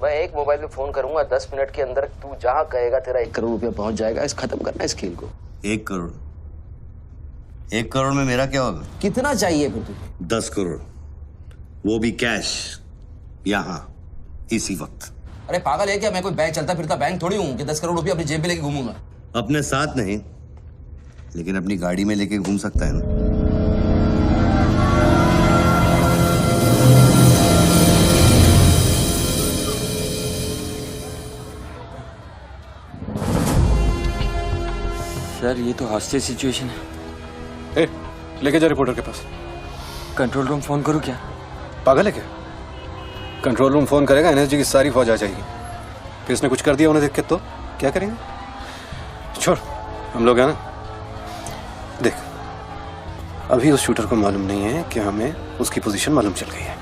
मैं एक मोबाइल पे फोन करूंगा, 10 मिनट के अंदर तू जहां कहेगा तेरा 1 करोड़ रुपया पहुंच जाएगा। इस खत्म करना इस खेल को। 1 करोड़? 1 करोड़ में मेरा क्या होगा? कितना चाहिए फिर तुझे? 10 करोड़, वो भी कैश, यहां इसी वक्त। अरे पागल है क्या? मैं कोई बैंक चलता फिरता बैंक थोड़ी हूँ कि 10 करोड़ रुपया अपनी जेब में लेके घूमूंगा। अपने साथ नहीं, लेकिन अपनी गाड़ी में लेके घूम सकता है ना। सर ये तो हॉस्टेज सिचुएशन है। ए, लेके जा रिपोर्टर के पास। कंट्रोल रूम फोन करूँ क्या? पागल है क्या? कंट्रोल रूम फोन करेगा, एनएसजी की सारी फौज आ जाएगी। फिर इसने कुछ कर दिया उन्हें देख के तो क्या करेंगे? छोड़, हम लोग हैं ना। देख, अभी उस शूटर को मालूम नहीं है कि हमें उसकी पोजीशन मालूम चल गई है।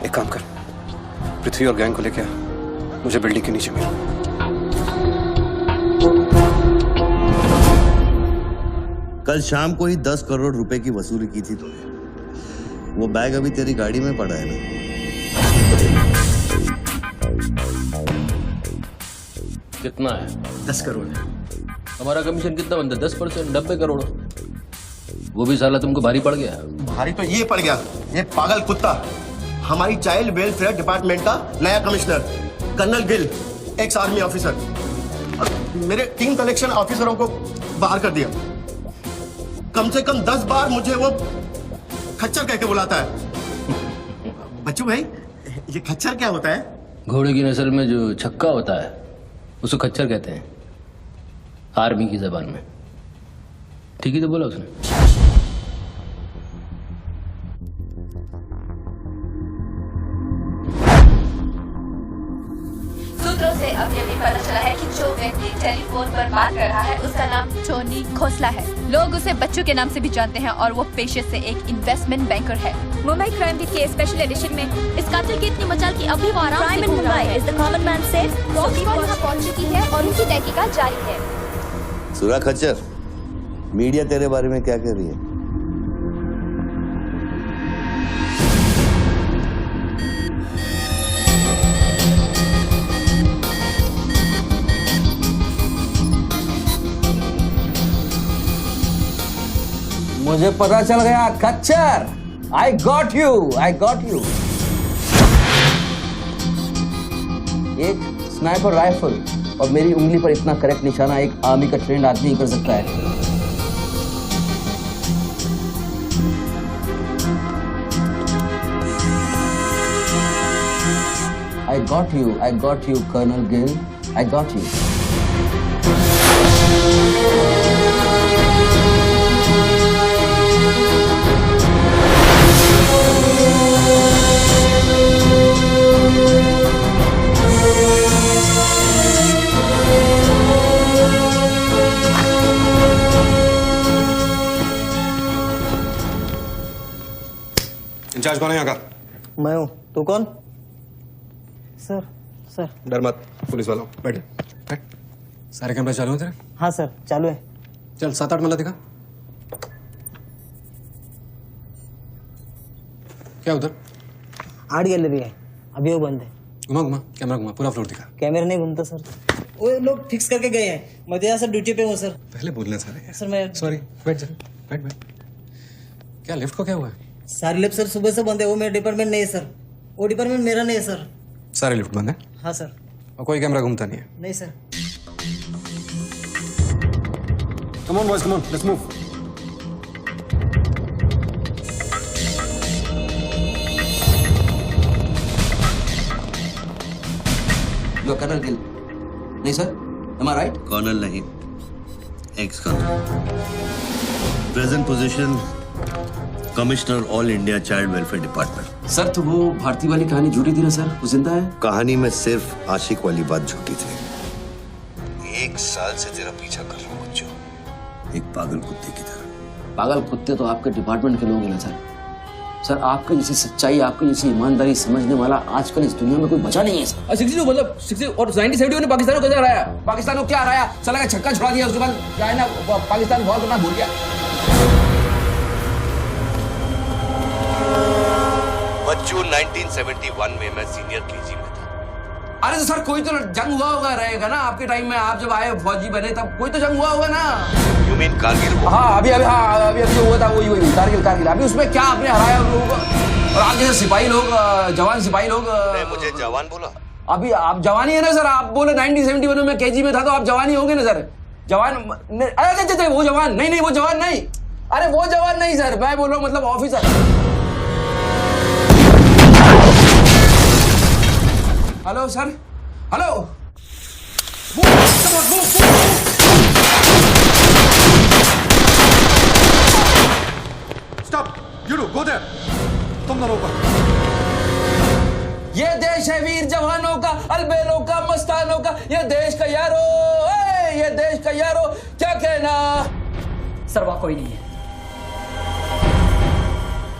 एक काम कर, पृथ्वी और गैंग को लेके आ, मुझे बिल्डिंग के नीचे मिल। कल शाम को ही 10 करोड़ रुपए की वसूली की थी तूने। वो बैग अभी तेरी गाड़ी में पड़ा है ना? कितना है? 10 करोड़ है। हमारा कमीशन कितना बनता है? 10%, 90 करोड़। वो भी साला तुमको भारी पड़ गया। भारी तो ये पड़ गया, ये पागल कुत्ता हमारी चाइल्ड वेलफेयर डिपार्टमेंट का नया commissioner colonel Gill, ex army officer, और मेरे 3 कलेक्शन ऑफिसरों को बाहर कर दिया। कम से कम 10 बार मुझे वो खच्चर कह के बुलाता है। बच्चू भाई, ये खच्चर क्या होता है? घोड़े की नस्ल में जो छक्का होता है उसको खच्चर कहते हैं, आर्मी की जबान में। ठीक ही तो बोला उसने। सूत्रों से अभी अभी पता चला है कि जो व्यक्ति टेलीफोन पर बात कर रहा है उसका नाम टोनी खोसला है। लोग उसे बच्चू के नाम से भी जानते हैं और वो पेशे से एक इन्वेस्टमेंट बैंकर है। मुंबई क्राइम बीट के स्पेशल एडिशन में इस कातिल की इतनी मचाल की अभी वो आराम से घूम रहा है। Is the common man safe? यहाँ पहुंच चुकी है और उनकी तहकीकात जारी है। सुरा खच्चर, मीडिया तेरे बारे में क्या कह रही है? मुझे पता चल गया खच्चर। I got you, I got you. एक स्नाइपर राइफल और मेरी उंगली पर इतना करेक्ट निशाना एक आर्मी का ट्रेंड आदमी ही कर सकता है। I got you, Colonel Gill. I got you. In charge कौन है यहाँ का? मैं हूँ। तू कौन? Sir, sir. डर मत, पुलिस वालों। बैठ बैठ। सारे कैमरे चालू हैं तेरे? हाँ सर, चालू है। चल 7-8 मला दिखा। क्या उधर? आर्ट गैलरी है, अभी वो बंद है। घुमा घुमा, कैमरा घुमा, पूरा फ्लोर दिखा। कैमरा नहीं घूमता सर, वो लोग फिक्स करके गए हैं। मैं तो यहाँ सर ड्यूटी पे हूँ सर। पहले बोलना सारे। सर मैं सॉरी, बैठ जा, बैठ बैठ। क्या लिफ्ट को क्या हुआ है? सारे लिफ्ट सर सुबह से बंद है। वो मेरा डिपार्टमेंट नहीं है सर, वो डिपार्टमेंट मेरा नहीं है सर। सारे लिफ्ट बंद है? हाँ सर। और कोई कैमरा घूमता नहीं है? नहीं sir. Come on boys, come on, let's move. You are colonel Gill? नहीं sir, am I right? Colonel नहीं, ex colonel. Present position commissioner All India Child Welfare Department. Sir तो वो भारती वाली कहानी झूठी थी ना सर? वो जिंदा है? कहानी में सिर्फ आशिक वाली बात झूठी थी। 1 साल से तेरा पीछा कर रहा हूँ बच्चों, एक पागल कुत्ते की तरह। पागल कुत्ते तो आपके डिपार्टमेंट के लोग हैं ना सर। सर आपके जैसी सच्चाई, आपके जैसी ईमानदारी समझने वाला आजकल इस दुनिया में कोई बचा नहीं है सर। 60 मतलब 60 और 1970 ने पाकिस्तान को कैसे हराया? पाकिस्तान को क्या हराया? साला का छक्का छुड़ा दिया, उसके बाद क्या है ना पाकिस्तान बहुत करना भूल गया। बच्चों 1971 में मैं सीनियर केजी में था। अरे तो सर कोई तो जंग हुआ होगा रहेगा ना आपके टाइम में, आप जब आए फौजी बने तब कोई तो जंग हुआ होगा ना। You mean Kargil? हाँ अभी हुआ था, वही कारगिल। अभी उसमें क्या आपने हराया उन लोगों को? और आप जैसे सिपाही लोग, जवान सिपाही लोग। मुझे जवान बोला? अभी आप जवानी है ना सर, आप बोले 1971 में मैं केजी में था तो आप जवानी होंगे ना सर, जवान अरे वो जवान नहीं, वो जवान नहीं, अरे वो जवान नहीं सर, मैं बोल रहा हूँ मतलब officer. Hello sir, hello, stop, you do go there, तुम दोनों ऊपर। ये देश है वीर जवानों का, अलबेलों का, मस्तानों का, ये देश का यारो, ये देश का यारो, क्या कहना। सर वहाँ कोई नहीं है।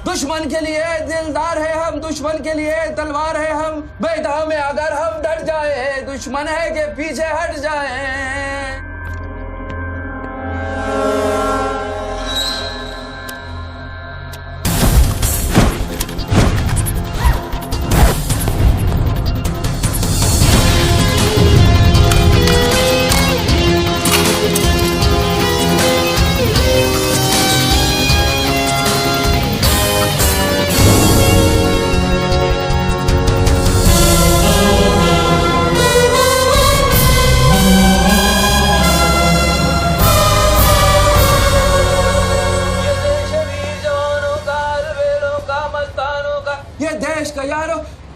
दुश्मन के लिए दिलदार है हम, दुश्मन के लिए तलवार है हम, मैदान में अगर हम डट जाए, दुश्मन है के पीछे हट जाए।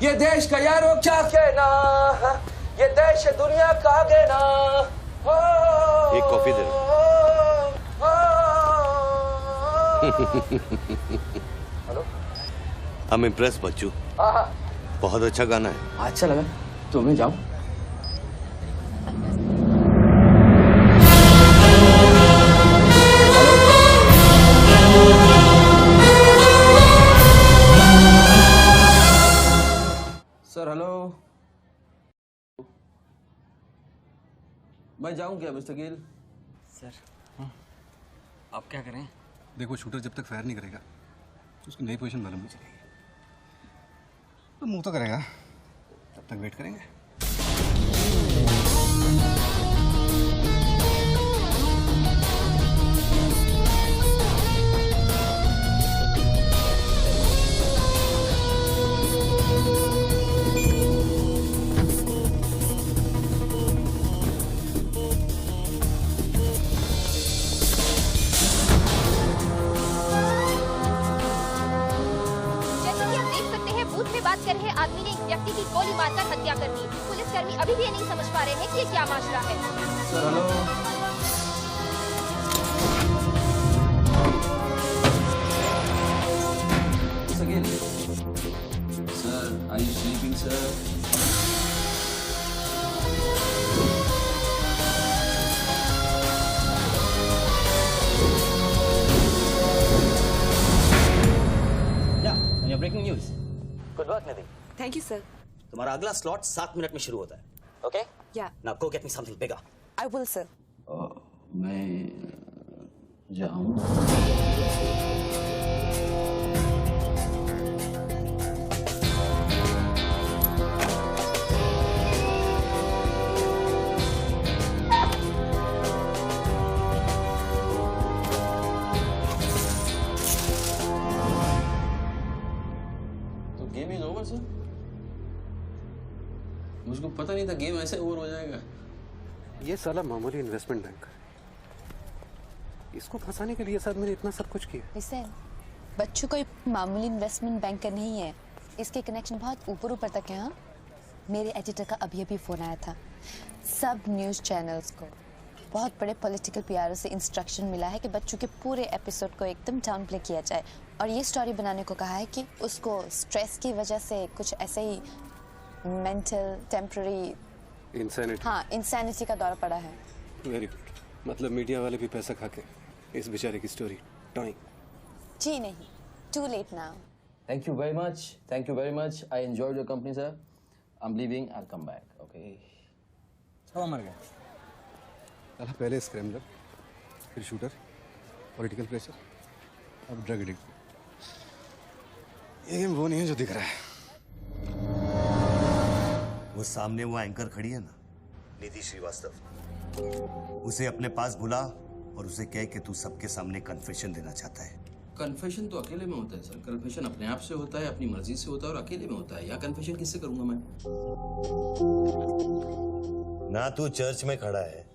ये देश का यारो क्या कहना, ये देश दुनिया का कहना। एक coffee they hello, I'm impressed बच्चू, बहुत अच्छा गाना है। अच्छा लगा तो मैं जाऊं। सर हेलो, मैं जाऊं क्या मिस्टर गिल? सर आप क्या करें? देखो शूटर जब तक फायर नहीं करेगा तो उसकी नई पोजीशन मालूम नहीं चलेगी, तो मूव तो करेगा, तब तक वेट करेंगे। बात कर रहे आदमी ने एक व्यक्ति की गोली मारकर हत्या कर दी। पुलिसकर्मी अभी भी ये नहीं समझ पा रहे हैं कि ये क्या मामला है। Sir hello, sir are you sleeping sir? या breaking news. Good work Nidhi. Thank you sir. तुम्हारा अगला स्लॉट 7 मिनट में शुरू होता है। ओके? या। Now go get me something bigger. I will sir. मैं जाऊं? Game is over sir. मुझको पता नहीं था गेम ऐसे ओवर हो जाएगा। ये साला मामूली इन्वेस्टमेंट बैंक, इसको फंसाने के लिए साथ मैंने इतना सब कुछ किया। इससे बच्चों कोई मामूली इन्वेस्टमेंट बैंकर नहीं है, इसके कनेक्शन बहुत ऊपर ऊपर तक है। हाँ, मेरे एडिटर का अभी अभी फोन आया था। सब न्यूज़ चैनल्स को बहुत बड़े पॉलिटिकल पीआरओ से इंस्ट्रक्शन मिला है कि बच्चों के पूरे एपिसोड को एकदम डाउन प्ले किया जाए, और ये स्टोरी बनाने को कहा है कि उसको स्ट्रेस की वजह से कुछ ऐसे ही मेंटल टेम्पररी इंसैनिटी, हाँ इंसैनिटी का दौरा पड़ा है। वेरी गुड, मतलब मीडिया वाले भी पैसा खा के इस बेचारे की स्टोरी टॉइंग। जी नहीं, too late now. Thank you very much. Thank you very much. I enjoyed your company, sir. I'm leaving. I'll come back. Okay. सब मर गया। चला पहले स्क्रैम्बलर, फिर शूटर, पॉलिटिकल प्रेशर, अब ड्रग एडिक्ट। ये गेम वो नहीं है जो दिख रहा है। वो सामने वो एंकर खड़ी है ना, निधि श्रीवास्तव, उसे अपने पास बुला और उसे कह कि तू सबके सामने कन्फेशन देना चाहता है। कन्फेशन तो अकेले में होता है सर। कन्फेशन अपने आप से होता है, अपनी मर्जी से होता है और अकेले में होता है। या कन्फेशन किससे करूंगा मैं? ना तू चर्च में खड़ा है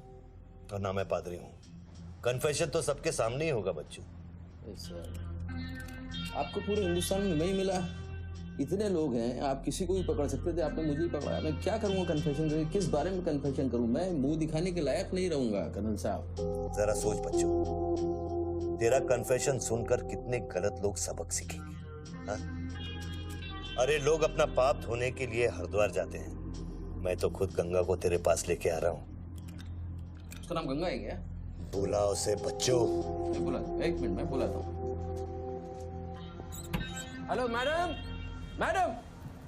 और ना मैं पादरी हूँ। कन्फेशन तो सबके सामने ही होगा बच्चू। सर आपको पूरे हिंदुस्तान में नहीं मिला, इतने लोग हैं, आप किसी को भी पकड़ सकते थे, आपने मुझे ही पकड़ा। मैं क्या करूंगा कन्फेशन करके? किस बारे में कन्फेशन करूं? मैं मुंह दिखाने के लायक नहीं रहूंगा कर्नल साहब। जरा सोच बच्चू, तेरा कन्फेशन सुनकर कितने गलत लोग सबक सीखेंगे। हाँ? अरे लोग अपना पाप धोने के लिए हरिद्वार जाते हैं, मैं तो खुद गंगा को तेरे पास लेके आ रहा हूँ। उसका नाम गंगा है क्या? बुला उसे बच्चों। मैं बुला, एक मिनट मैं बुलाता हूँ। हेलो मैडम, मैडम,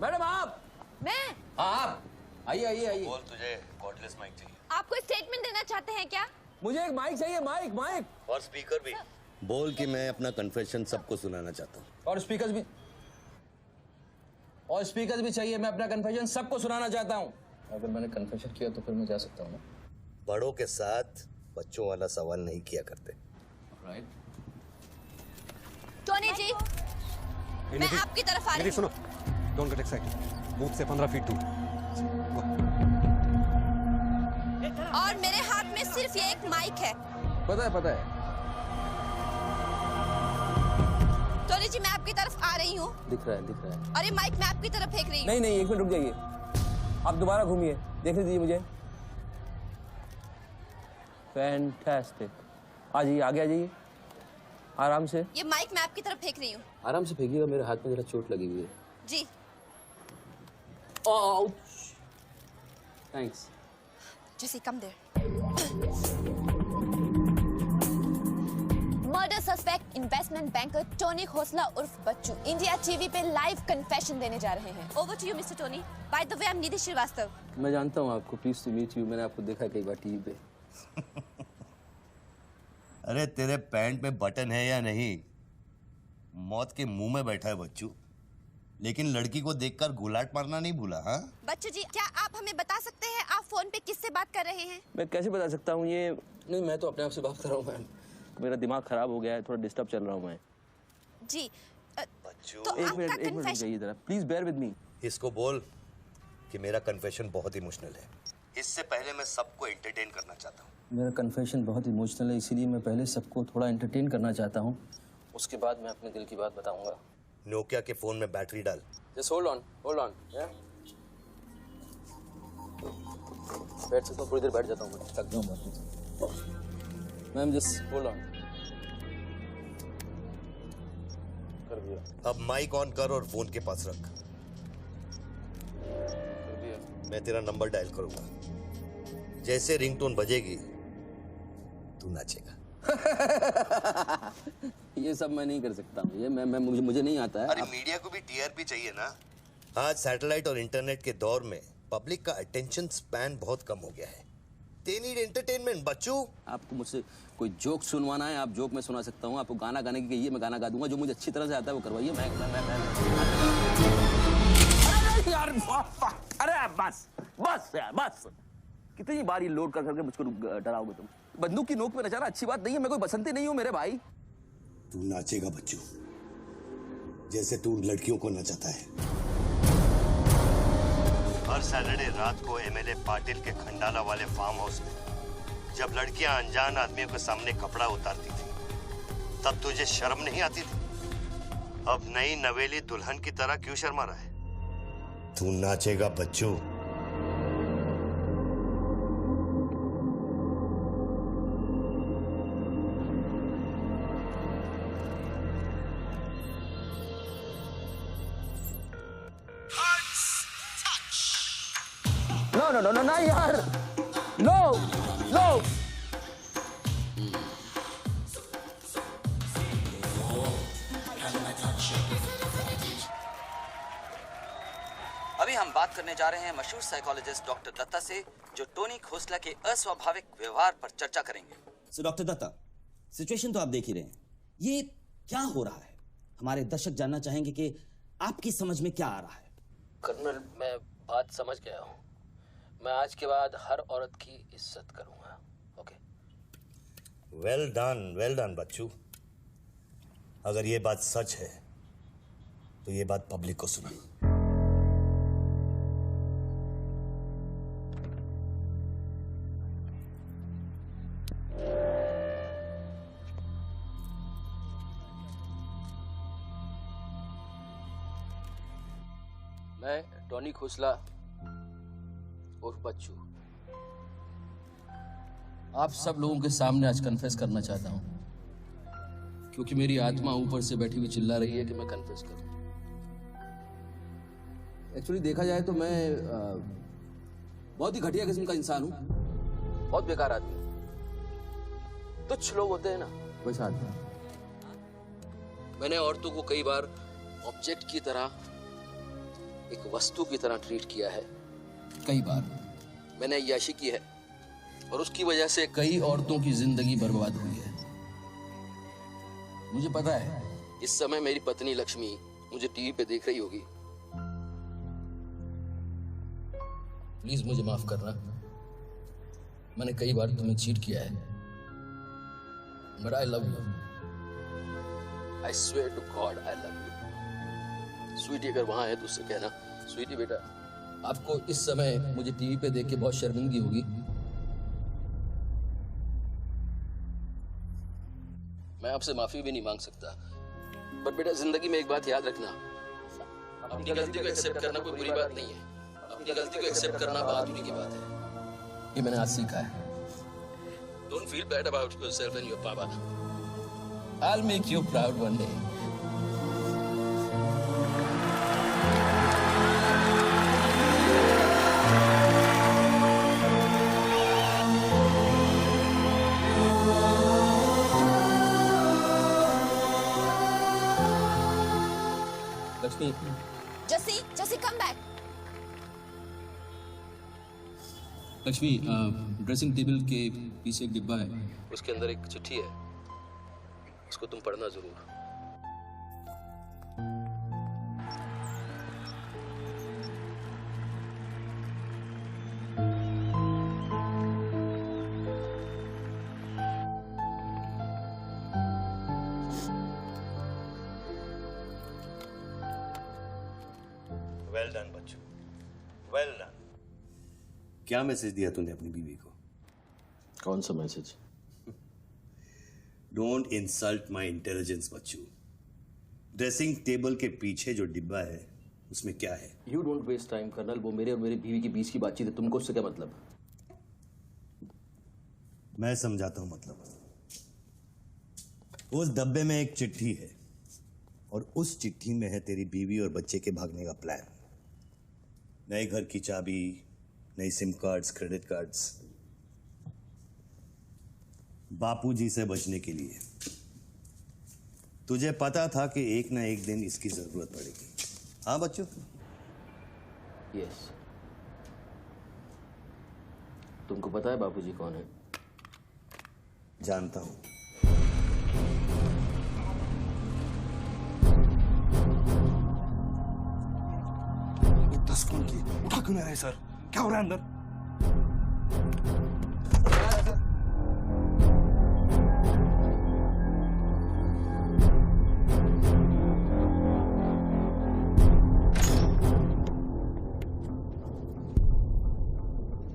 मैडम आप? मैं? आप आइए आइए आइए। बोल, तुझे कॉर्डलेस माइक चाहिए? आप कोई स्टेटमेंट देना चाहते हैं क्या? मुझे एक माइक चाहिए, माइक माइक और स्पीकर भी। बोल कि मैं अपना कन्फेशन सबको सुनाना चाहता हूँ। और स्पीकर भी चाहिए। मैं अपना कन्फेशन सबको सुनाना चाहता हूँ। अगर मैंने कन्फेशन किया तो फिर मैं जा सकता हूँ ना? बड़ों के साथ बच्चों वाला सवाल नहीं किया करते। राइट। टोनी जी, मैं आपकी तरफ आ रही हूँ। सुनो, डोंट गेट एक्साइटेड। बूथ से 15 फीट दूर। और मेरे हाथ में सिर्फ ये एक माइक है। पता है। टोनी जी, मैं आपकी तरफ आ रही हूँ। दिख रहा है। और ये माइक मैं आपकी तरफ फेंक रही हूँ। नहीं, एक मिनट रुक जाइए। आप दोबारा घूमिए, देखने दीजिए मुझे। फैंटास्टिक। आ जाइए, आगे आ जाइए, आराम से। ये माइक मैं आपकी तरफ फेंक रही हूँ। आराम से फेंकिएगा, मेरे हाथ में जरा चोट लगी हुई है। जी। Thanks. Jesse, come there. Murder suspect investment banker Tony Khosla उर्फ बच्चू इंडिया टीवी पे लाइव कन्फेशन देने जा रहे हैं। Over to you mister Tony. By the way, I am Nidhi Shrivastava. मैं जानता हूँ आपको, प्लीज टू मीट यू। मैंने आपको देखा कई बार टीवी पे। अरे तेरे पैंट में बटन है या नहीं? मौत के मुंह में बैठा है बच्चू, लेकिन लड़की को देखकर गुलाट मारना नहीं भूला। हाँ बच्चू जी, क्या आप हमें बता सकते हैं आप फोन पे किससे बात कर रहे हैं? मैं कैसे बता सकता हूँ ये? नहीं, मैं तो अपने आप से बात कर रहा हूँ मैम। मेरा दिमाग खराब हो गया है, थोड़ा डिस्टर्ब चल रहा हूँ मैं। जी बच्चू, तो एक मिनट रुक जाइए जरा, प्लीज बेयर विद मी। इसको बोल कि मेरा कन्फेशन बहुत इमोशनल है। इससे पहले मैं सबको एंटरटेन करना चाहता हूँ। मेरा कन्फेशन बहुत इमोशनल है, इसीलिए मैं पहले सबको थोड़ा एंटरटेन करना चाहता हूँ, उसके बाद मैं अपने दिल की बात बताऊंगा। नोकिया के फोन में बैटरी डाल। Just hold on, yeah? बैठ सकता हूँ, थोड़ी देर बैठ जाता हूँ, मैं थक जाऊँ। Ma'am just hold on. कर दिया। अब माइक ऑन कर और फोन के पास रख। कर दिया। मैं तेरा नंबर डायल करूंगा, जैसे रिंगटोन बजेगी तू नाचेगा। ये सब मैं नहीं कर सकता हूँ, ये मुझे नहीं आता है। अरे मीडिया को भी टीआरपी चाहिए ना। आज सैटेलाइट और इंटरनेट के दौर में पब्लिक का अटेंशन स्पैन बहुत कम हो गया है। They need entertainment, बच्चू। आपको मुझसे कोई जोक सुनवाना है, आप जोक में सुना सकता हूँ। आपको गाना गाने की कहिए, मैं गाना गा दूंगा। जो मुझे अच्छी तरह से आता है वो करवाइए। मैं अरे यार, अरे बस यार, बस। कितनी बार ये लोड कर करके मुझको डराओगे तुम? बंदूक की नोक पे नचाना अच्छी बात नहीं है। मैं कोई बसंती नहीं हूँ मेरे भाई। तू नाचेगा बच्चू, जैसे तू लड़कियों को नचाता है। हर सैटरडे रात को एमएलए पाटिल के खंडाला वाले फार्म हाउस में जब लड़कियां अनजान आदमियों के सामने कपड़ा उतारती थी, तब तुझे शर्म नहीं आती थी? अब नई नवेली दुल्हन की तरह क्यों शर्मा रहा है? तू नाचेगा बच्चू। No, यार, no. अभी हम बात करने जा रहे हैं मशहूर साइकोलॉजिस्ट डॉक्टर दत्ता से, जो टोनी खोसला के अस्वाभाविक व्यवहार पर चर्चा करेंगे। सो डॉक्टर दत्ता, सिचुएशन तो आप देख ही रहे हैं, ये क्या हो रहा है? हमारे दर्शक जानना चाहेंगे कि आपकी समझ में क्या आ रहा है। कर्नल, मैं बात समझ गया हूँ। मैं आज के बाद हर औरत की इज्जत करूंगा। ओके? वेल डन बच्चू। अगर ये बात सच है तो ये बात पब्लिक को सुना। मैं टोनी खोसला उर्फ बच्चू आप सब लोगों के सामने आज कन्फेस करना चाहता हूं, क्योंकि मेरी आत्मा ऊपर से बैठी हुई चिल्ला रही है कि मैं कन्फेस करूं। एक्चुअली देखा जाए तो मैं बहुत ही घटिया किस्म का इंसान हूं, बहुत बेकार आदमी हूं। तुच्छ लोग होते हैं ना, वैसा आदमी। मैंने औरतों को कई बार ऑब्जेक्ट की तरह, एक वस्तु की तरह ट्रीट किया है। कई बार मैंने अय्याशी की है और उसकी वजह से कई औरतों की जिंदगी बर्बाद हुई है। मुझे पता है इस समय मेरी पत्नी लक्ष्मी मुझे टीवी पे देख रही होगी। प्लीज मुझे माफ करना, मैंने कई बार तुम्हें चीट किया है, but I love you. I swear to God I love you. Sweetie अगर वहां है तो उससे कहना, स्वीटी बेटा आपको इस समय मुझे टीवी पे देख के बहुत शर्मिंदगी होगी। मैं आपसे माफी भी नहीं मांग सकता, पर बेटा जिंदगी में एक बात याद रखना, अपनी गलती को एक्सेप्ट करना कोई बुरी बात नहीं है, अपनी गलती को एक्सेप्ट करना बहादुरी की बात है। ये मैंने आज सीखा है। Don't feel bad about yourself and your papa. I will make you proud one day. Lakshmi, Jassi come back. Lakshmi, dressing table के पीछे एक डिब्बा है, उसके अंदर एक चिट्ठी है, उसको तुम पढ़ना जरूर। वेल डन बच्चू, वेल डन। क्या मैसेज दिया तूने अपनी बीवी को? कौन सा message? Don't insult my intelligence बच्चू। ड्रेसिंग टेबल के पीछे जो डिब्बा है उसमें क्या है? You don't waste time colonel, वो मेरे और मेरी बीवी के बीच की बातचीत है, तुमको उससे क्या मतलब? मैं समझाता हूं मतलब। उस डब्बे में एक चिट्ठी है और उस चिट्ठी में है तेरी बीवी और बच्चे के भागने का प्लान। नए घर की चाबी, नई सिम कार्ड्स, क्रेडिट कार्ड्स, बापूजी से बचने के लिए। तुझे पता था कि एक ना एक दिन इसकी जरूरत पड़ेगी। हाँ बच्चों? यस। तुमको पता है बापूजी कौन है? जानता हूं। कौन की उठा क्यों नहीं रहे सर? क्या हो रहा है अंदर?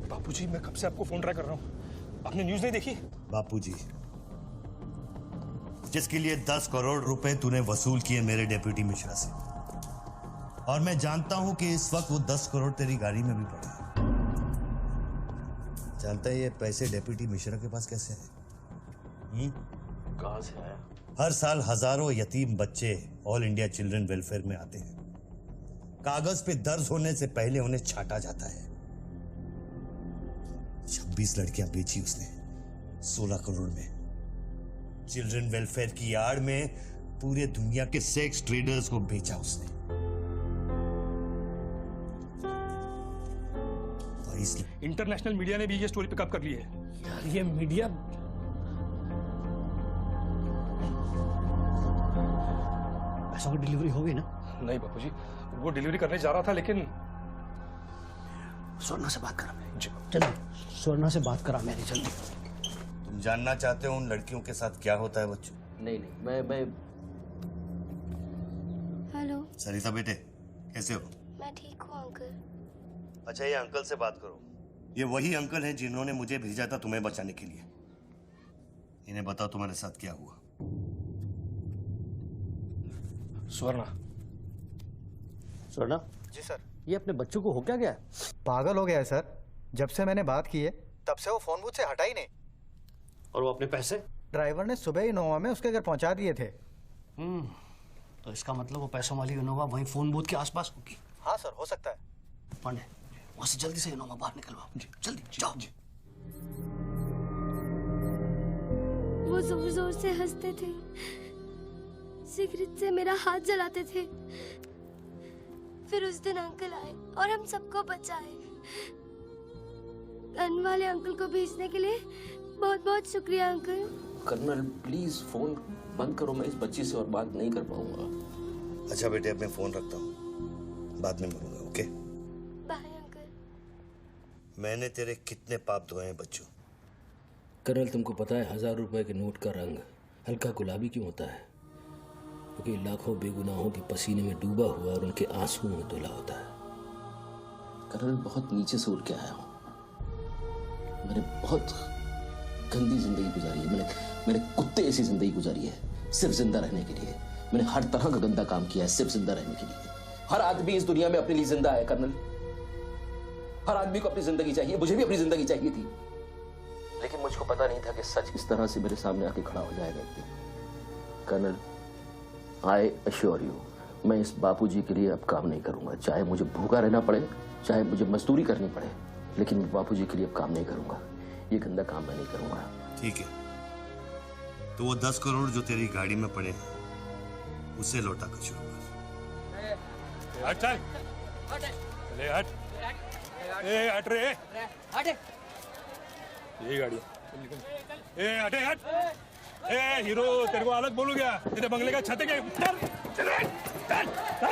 बापूजी, मैं कब से आपको फोन ट्राई कर रहा हूं, आपने न्यूज नहीं देखी? बापूजी, जिसके लिए 10 करोड़ रुपए तूने वसूल किए मेरे डेप्यूटी मिश्रा से, और मैं जानता हूं कि इस वक्त वो 10 करोड़ तेरी गाड़ी में भी पड़े हैं। जानता है ये पैसे डेप्यूटी मिश्रा के पास कैसे हैं? कहां से आया? हर साल हजारों यतीम बच्चे ऑल इंडिया चिल्ड्रन वेलफेयर में आते हैं। कागज पे दर्ज होने से पहले उन्हें छांटा जाता है। 26 लड़कियां बेची उसने 16 करोड़ में। चिल्ड्रन वेलफेयर की आड़ में पूरे दुनिया के सेक्स ट्रेडर्स को बेचा उसने। इंटरनेशनल मीडिया ने भी ये स्टोरी पिकअप कर ली है। यार ये मीडिया पैसों की डिलीवरी हो गई ना? नहीं बापूजी, वो डिलीवरी करने जा रहा था, लेकिन स्वर्णा से बात करा मेरी। जल्दी स्वर्णा से बात करा मेरी, जल्दी। तुम जानना चाहते हो उन लड़कियों के साथ क्या होता है बच्चों? नहीं, मैं सरिता बेटे कैसे हो? मैं ठीक हूँ अंकल। अच्छा ये अंकल से बात करो। ये वही अंकल हैं जिन्होंने मुझे भेजा था तुम्हें बचाने के लिए। इन्हें बताओ तुम्हारे साथ क्या हुआ। स्वर्णा। स्वर्णा जी सर। ये अपने बच्चों को हो क्या गया? पागल हो गया है सर। जब से मैंने बात की है तब से वो फोन बूथ से हटा ही नहीं। और वो अपने पैसे? ड्राइवर ने सुबह ही इनोवा में उसके घर पहुंचा दिए थे। तो इसका मतलब वो पैसों वाली इनोवा वहीं फोन बूथ के आसपास होगी। हाँ सर, हो सकता है। पांडे वहां से जल्दी से इनोवा बाहर निकलवाओ। जल्दी जाओ। वो जोर जोर से हंसते थे, सिगरेट से मेरा हाथ जलाते थे। फिर उस दिन अंकल आए और हम सबको बचाए। गन वाले अंकल को भेजने के लिए बहुत बहुत शुक्रिया अंकल। कर्नल प्लीज फोन बंद करो, मैं इस बच्ची से और बात नहीं कर पाऊंगा। अच्छा बेटे अब मैं फोन रखता हूँ, बाद में मिलूंगा। Okay bye uncle. मैंने तेरे कितने पाप धोए हैं बच्चों। कर्नल तुमको पता है 1000 रुपए के नोट का रंग हल्का गुलाबी क्यों होता है? क्योंकि लाखों बेगुनाहों के पसीने में डूबा हुआ और उनके आंसुओं में धुला होता है। कर्नल बहुत नीचे से उठ के आया हूं। मैंने बहुत गंदी जिंदगी गुजारी है। मैंने कुत्ते ऐसी जिंदगी गुजारी है सिर्फ जिंदा रहने के लिए। मैंने हर तरह का गंदा काम किया है सिर्फ जिंदा रहने के लिए। हर आदमी इस दुनिया में अपने लिए जिंदा है कर्नल। हर आदमी को अपनी जिंदगी चाहिए। मुझे भी अपनी जिंदगी चाहिए थी, लेकिन मुझको पता नहीं था कि सच इस तरह से मेरे सामने आके खड़ा हो जाएगा एक दिन। कर्नल आई अश्योर यू, मैं इस बापूजी के लिए अब काम नहीं करूंगा। चाहे मुझे भूखा रहना पड़े, चाहे मुझे मजदूरी करनी पड़े, लेकिन मैं बापूजी के लिए अब काम नहीं करूंगा। ये गंदा काम मैं नहीं करूंगा। ठीक है, तो वो 10 करोड़ जो तेरी गाड़ी में पड़े हैं उसे लौटा कर शुरू कर। हट चल, ले हट, ए हट रे, हट। यही गाड़ी ए हटे हट। ए हीरो तेरे को अलग बोलू क्या? तेरे बंगले का छत है क्या? चल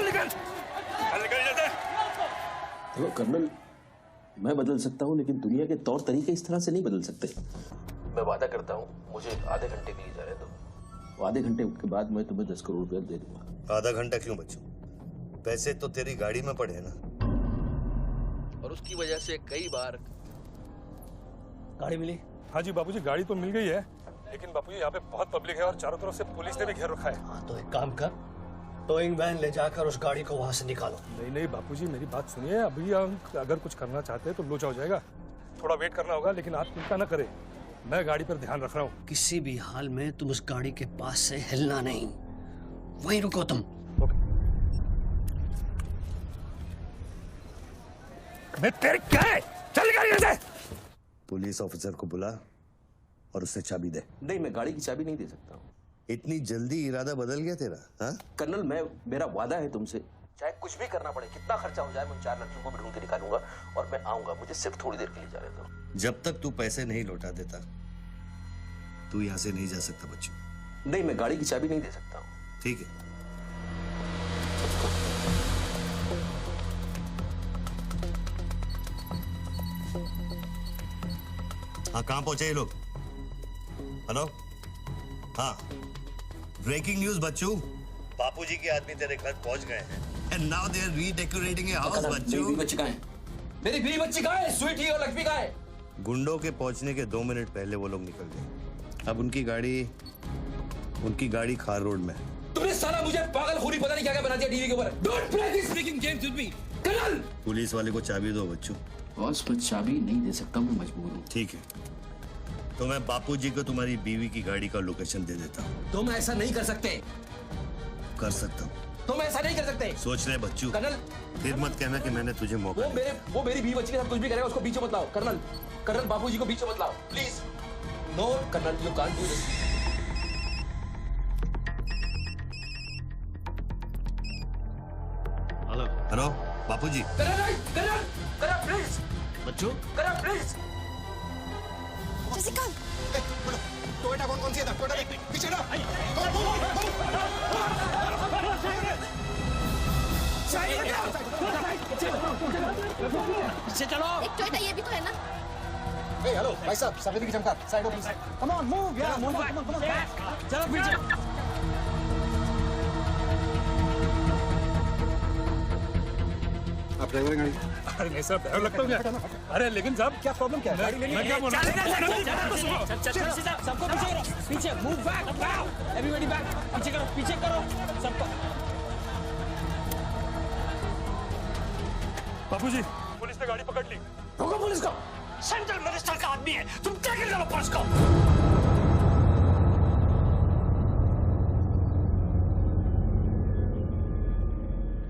निकल जल्दी। देखो कर्नल, मैं बदल सकता हूँ लेकिन दुनिया के तौर तरीके इस तरह से नहीं बदल सकते। मैं वादा करता हूँ मुझे आधे घंटे के लिए जाने दो। आधे घंटे के बाद मैं तुम्हें 10 करोड़ रुपया दे दूंगा। आधा घंटा क्यों बच्चों? पैसे तो तेरी गाड़ी में पड़े हैं ना। और उसकी वजह से कई बार गाड़ी मिली? हाँ जी बापूजी, गाड़ी तो मिल गई है, लेकिन बापूजी यहाँ पे बहुत पब्लिक है और चारों तरफ से पुलिस ने भी घेर रखा है। हाँ तो एक काम कर, टोइंग वैन ले जाकर उस गाड़ी को वहां से निकालो। नहीं नहीं बापूजी, मेरी बात सुनिए। अभी हम अगर कुछ करना चाहते हैं तो लोचा हो जाएगा। थोड़ा वेट करना होगा, लेकिन आप चिंता न करें, मैं गाड़ी पर ध्यान रख रहा हूँ। किसी भी हाल में तुम उस गाड़ी के पास से हिलना नहीं, वहीं रुको तुम। मैं तेरे क्या है? चल गाड़ी से। पुलिस ऑफिसर को बुला और उससे चाबी दे। नहीं, मैं गाड़ी की चाबी नहीं दे सकता हूँ। इतनी जल्दी इरादा बदल गया तेरा? हाँ कर्नल, मेरा वादा है तुमसे, चाहे कुछ भी करना पड़े, कितना खर्चा हो जाए, मैं 4 लड़कियों को भी ढूंढ के निकालूंगा और मैं आऊंगा। मुझे सिर्फ थोड़ी देर के लिए जाने दो। जब तक तू पैसे नहीं लौटा देता तू यहाँ से नहीं जा सकता बच्चों। नहीं, मैं गाड़ी की चाबी नहीं दे सकता हूँ। ठीक है, हाँ कहाँ पहुंचे ये लोग? हेलो, हाँ ब्रेकिंग न्यूज बच्चू, बापूजी के आदमी तेरे घर पहुंच गए हैं and now they are redecorating your house. Bachchu, मेरी बच्ची कहाँ है? मेरी बीवी बच्ची कहाँ है? स्वीटी और लक्ष्मी कहाँ है? गुंडों के पहुंचने के 2 मिनट पहले वो लोग निकल गए। अब उनकी गाड़ी खार रोड में है। तुमने साला मुझे पागलखोरी पता नहीं क्या क्या बना दिया टीवी के ऊपर। Don't play this speaking games with me colonel. Police वाले को चाबी दो बच्चू। बॉस, मैं चाबी नहीं दे सकता, मैं मजबूर हूँ। ठीक है, तो मैं बापूजी को तुम्हारी बीवी की गाड़ी का लोकेशन दे देता हूँ। तुम ऐसा नहीं कर सकते। कर सकता हूँ। तुम ऐसा नहीं कर सकते। सोच रहे बच्चू। कर्नल, फिर मत कहना कि मैंने तुझे मौका दिया। वो मेरी बीवी बच्ची के साथ कुछ भी करेगा उसको बीच में मत लाओ। कर्नल बापूजी को बीच में मत लाओ please. No colonel, you can't do this. Hello Bapuji. Colonel please. बच्चू कर्नल प्लीज। जसिका, टोयोटा कौन सी है? टोयोटा देख पीछे ना। पीछे चलो। एक टोयोटा ये भी तो है ना? हेलो भाई साहब, सफेदी की चमकार, side off please. Come on move यार, मूव बैक। चलो पीछे। आप ड्राइवर गाड़ी? अरे नहीं साहब, ड्राइवर लगता हूँ क्या? अरे लेकिन साहब क्या प्रॉब्लम क्या है? मैं क्या बोल रहा हूँ? सबको पीछे करो, पीछे मूव बैक, एवरीबॉडी बैक, पीछे करो सबको। बापूजी, पुलिस ने गाड़ी पकड़ ली। रोको पुलिस को, सेंट्रल मिनिस्टर का आदमी है, तुम टैकल करो पुलिस को।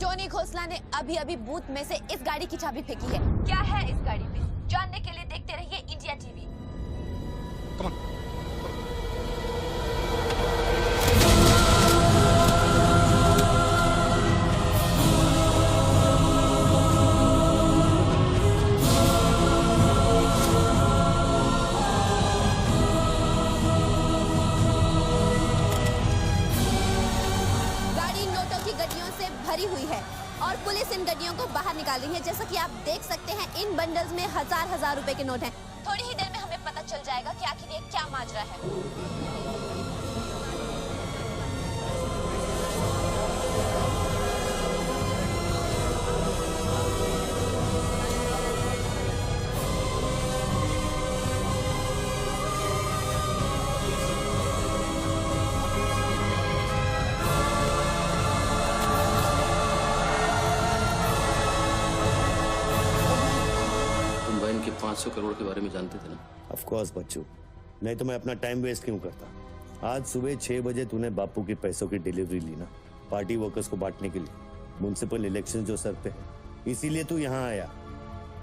टोनी खोसला ने अभी अभी बूथ में से इस गाड़ी की चाबी फेंकी है। क्या है इस गाड़ी में, जानने के लिए देखते रहिए इंडिया टीवी। गाड़ी नोटों की गड्डियों से भरी हुई है और पुलिस इन गड्डियों को बाहर निकाल रही है। जैसा कि आप देख सकते हैं, इन बंडल्स में हजार रुपए के नोट हैं। थोड़ी ही देर में हमें पता चल जाएगा कि आखिर ये क्या माजरा है। तुम बहन के 500 करोड़ के बारे में जानते थे ना? ऑफ कोर्स बच्चू, नहीं तो मैं अपना टाइम वेस्ट क्यों करता। आज सुबह 6 बजे तूने बापू के पैसों की डिलीवरी ली ना, पार्टी वर्कर्स को बांटने के लिए। म्युनिसिपल इलेक्शन जो सर पे, इसीलिए तू यहाँ आया,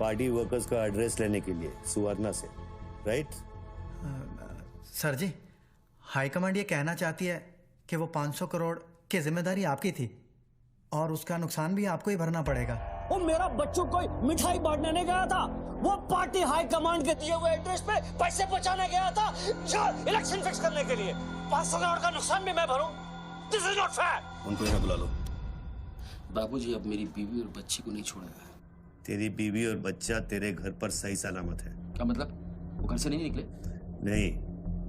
पार्टी वर्कर्स का एड्रेस लेने के लिए सुवर्णा से, राइट? सर जी, हाईकमांड ये कहना चाहती है कि वो 500 करोड़ की जिम्मेदारी आपकी थी और उसका नुकसान भी आपको ही भरना पड़ेगा। वो मेरा बच्चों कोई मिठाई बांटने नहीं गया था, वो पार्टी हाई कमांड के दिए हुए एड्रेस पे पैसे पहुंचाने गया था जो इलेक्शन फिक्स करने के लिए। 500 करोड़ का नुकसान भी मैं भरूं? This is not fair. उनको यहाँ बुला लो। बाबूजी अब मेरी बीवी और बच्ची को नहीं छोड़ेगा। तेरी बीवी और बच्चा तेरे घर पर सही सलामत है। क्या मतलब? वो घर से नहीं निकले? नहीं।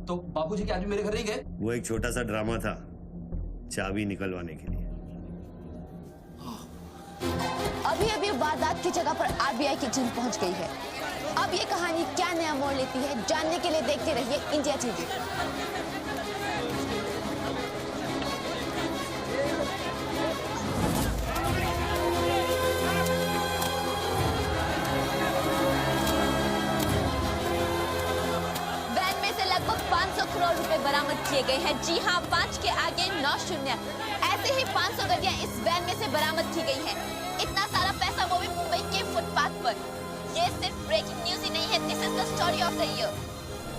तो बाबूजी के आदमी मेरे घर नहीं गए? वो एक छोटा सा ड्रामा था, चाबी निकलवाने के लिए। अभी अभी वारदात की जगह पर आरबीआई की टीम पहुंच गई है। अब ये कहानी क्या नया मोड़ लेती है, जानने के लिए देखते रहिए इंडिया टीवी। वैन में से लगभग 500 करोड़ रुपए बरामद किए गए हैं। जी हाँ, 5 के आगे 9 शून्य। ऐसे ही 500 गड्डियां इस वैन में से बरामद की गई हैं। इतना सारा पैसा, वो भी मुंबई के फुटपाथ पर। ये सिर्फ ब्रेकिंग न्यूज ही नहीं है, this is the story of the year.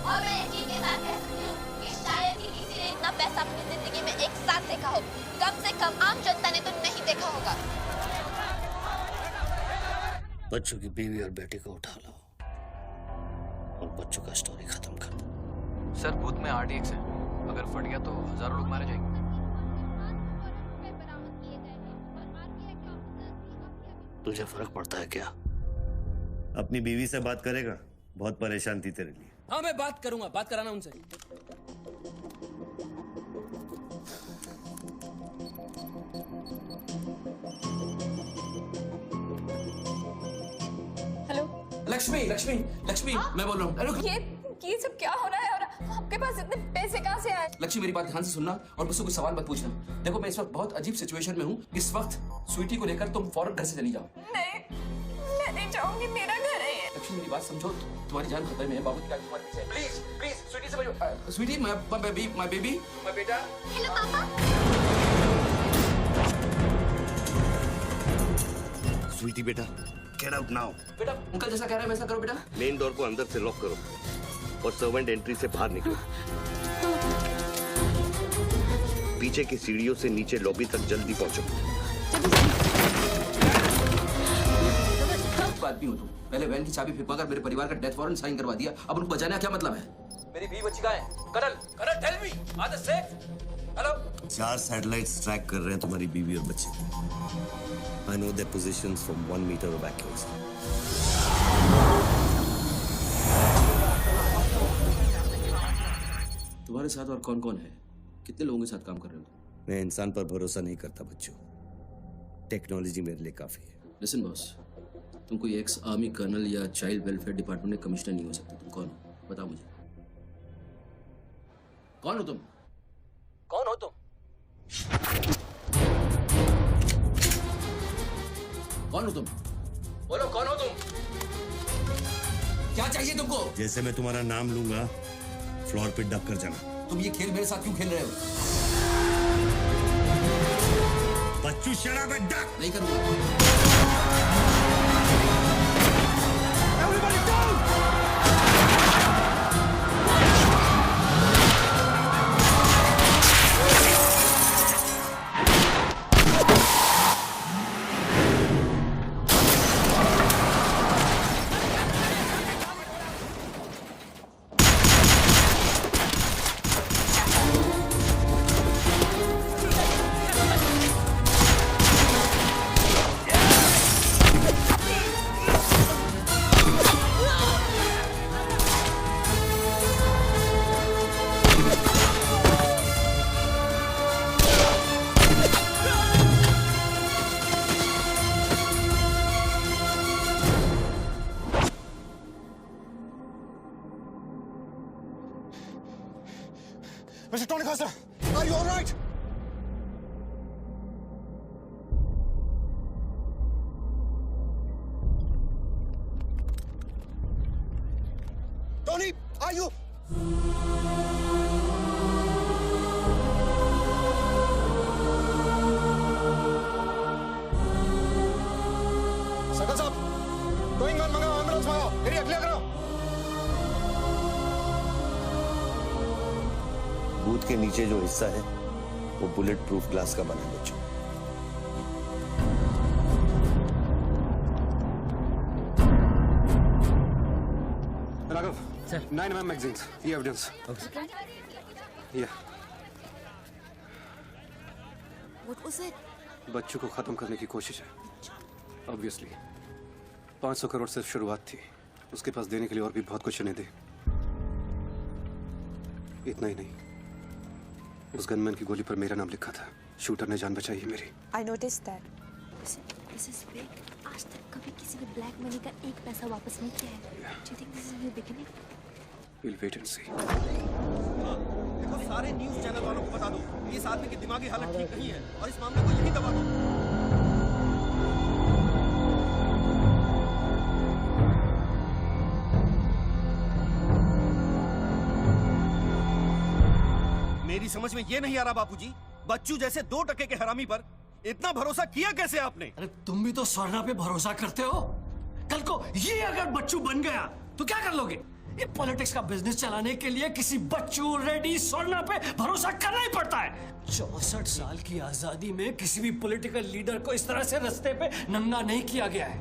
और मैं यकीन के साथ कह सकती हूँ कि शायद ही किसी ने इतना पैसा अपनी जिंदगी में एक साथ देखा हो। कम से कम आम जनता ने तो नहीं देखा होगा। बच्चों की बीवी और बेटी को उठा लो और बच्चों का स्टोरी खत्म कर दो। सर, बूथ में RDX है, अगर फट गया तो हजारों लोग मारे जाएंगे। तुझे फर्क पड़ता है क्या? अपनी बीवी से बात करेगा, बहुत परेशान थी तेरे लिए। हाँ मैं बात करूंगा, बात कराना उनसे। हेलो लक्ष्मी, लक्ष्मी, लक्ष्मी, मैं बोल रहा हूँ। ये सब क्या हो रहा है और आपके पास इतने पैसे कहाँ से आए? लक्ष्मी, मेरी बात ध्यान से सुनना और मुझसे कोई सवाल मत पूछना। देखो, मैं इस वक्त बहुत अजीब सिचुएशन में हूँ। इस वक्त स्वीटी को लेकर तुम फौरन घर से चली जाओ। नहीं, मैं नहीं जाऊंगी, मेरा घर है ये। लक्ष्मी, मेरी बात समझो, तुम्हारी जान खतरे में है। बाबू की गाड़ी तुम्हारे पीछे है। प्लीज, प्लीज, स्वीटी समझो। स्वीटी, माय बेबी, माय बेटा। हेलो पापा। स्वीटी बेटा, गेट आउट नाउ। बेटा, अंकल जैसा कह रहा है वैसा करो बेटा। मेन डोर को अंदर से लॉक करो और सर्वेंट एंट्री से बाहर निकलो। पीछे की सीढ़ियों से नीचे लॉबी तक जल्दी पहुंचो। आदमी हो तुम। पहले वैन की चाबी फेंकवा कर मेरे परिवार का डेथ वारंट साइन करवा दिया, अब उनको बचाने का क्या मतलब है? मेरी बीवी बच्ची कहाँ है? Colonel, tell me, are they safe? Hello? 4 satellites track कर रहे हैं तुम्हारी बीवी और बच्चे। I know their positions from 1 meter of accuracy. तुम्हारे साथ और कौन कौन है? कितने लोगों के साथ काम कर रहे हो? मैं इंसान पर भरोसा नहीं करता बच्चों, टेक्नोलॉजी मेरे लिए काफी है। लिसन बॉस, तुम कोई एक्स आर्मी कर्नल या चाइल्ड वेलफेयर डिपार्टमेंट में कमिश्नर नहीं हो सकते। तुम कौन हो? बताओ मुझे, कौन हो तुम? कौन हो तुम? कौन हो तुम? बोलो, कौन हो तुम? क्या चाहिए तुमको? जैसे मैं तुम्हारा नाम लूंगा फ्लोर पे डक कर जाना। तुम ये खेल मेरे साथ क्यों खेल रहे हो? बच्चू शरा पे डक नहीं करूंगा। Everybody down! Mr. Tony Costa, are you all right? Tony, are you? सकल साहब, गोइंग ऑन मंगाओ, एम्बुलेंस मंगाओ, एरिया क्लियर करो। बूथ के नीचे जो हिस्सा है वो बुलेट प्रूफ ग्लास का बना है बच्चों। राघव सर, 9mm मैगजीन्स, ये एविडेंस। ये What was it? बच्चों को खत्म करने की कोशिश है। ऑब्वियसली 500 करोड़ सिर्फ शुरुआत थी, उसके पास देने के लिए और भी बहुत कुछ इन्हें दे। इतना ही नहीं, उस गनमैन की गोली पर मेरा नाम लिखा था। शूटर ने जान बचाई है मेरी। I noticed that. This is big. आज तक कभी किसी ने ब्लैक मनी का एक पैसा वापस नहीं किया है। Do you think this is a new beginning? We'll wait and see. देखो, सारे न्यूज़ चैनल वालों को बता दो कि इस आदमी की दिमागी हालत ठीक नहीं है और इस मामले को यहीं दबा दो। मेरी समझ में ये नहीं आ रहा बापूजी, बच्चू जैसे 2 टके के हरामी पर इतना भरोसा किया कैसे आपने? अरे तुम भी तो स्वर्णा पे भरोसा करते हो। कल को ये अगर बच्चू बन गया तो क्या कर लोगे? ये पॉलिटिक्स का बिजनेस चलाने के लिए किसी बच्चू रेडी स्वर्णा पे भरोसा करना ही पड़ता है। 64 साल की आजादी में किसी भी पॉलिटिकल लीडर को इस तरह से रास्ते पे नंगा नहीं किया गया है।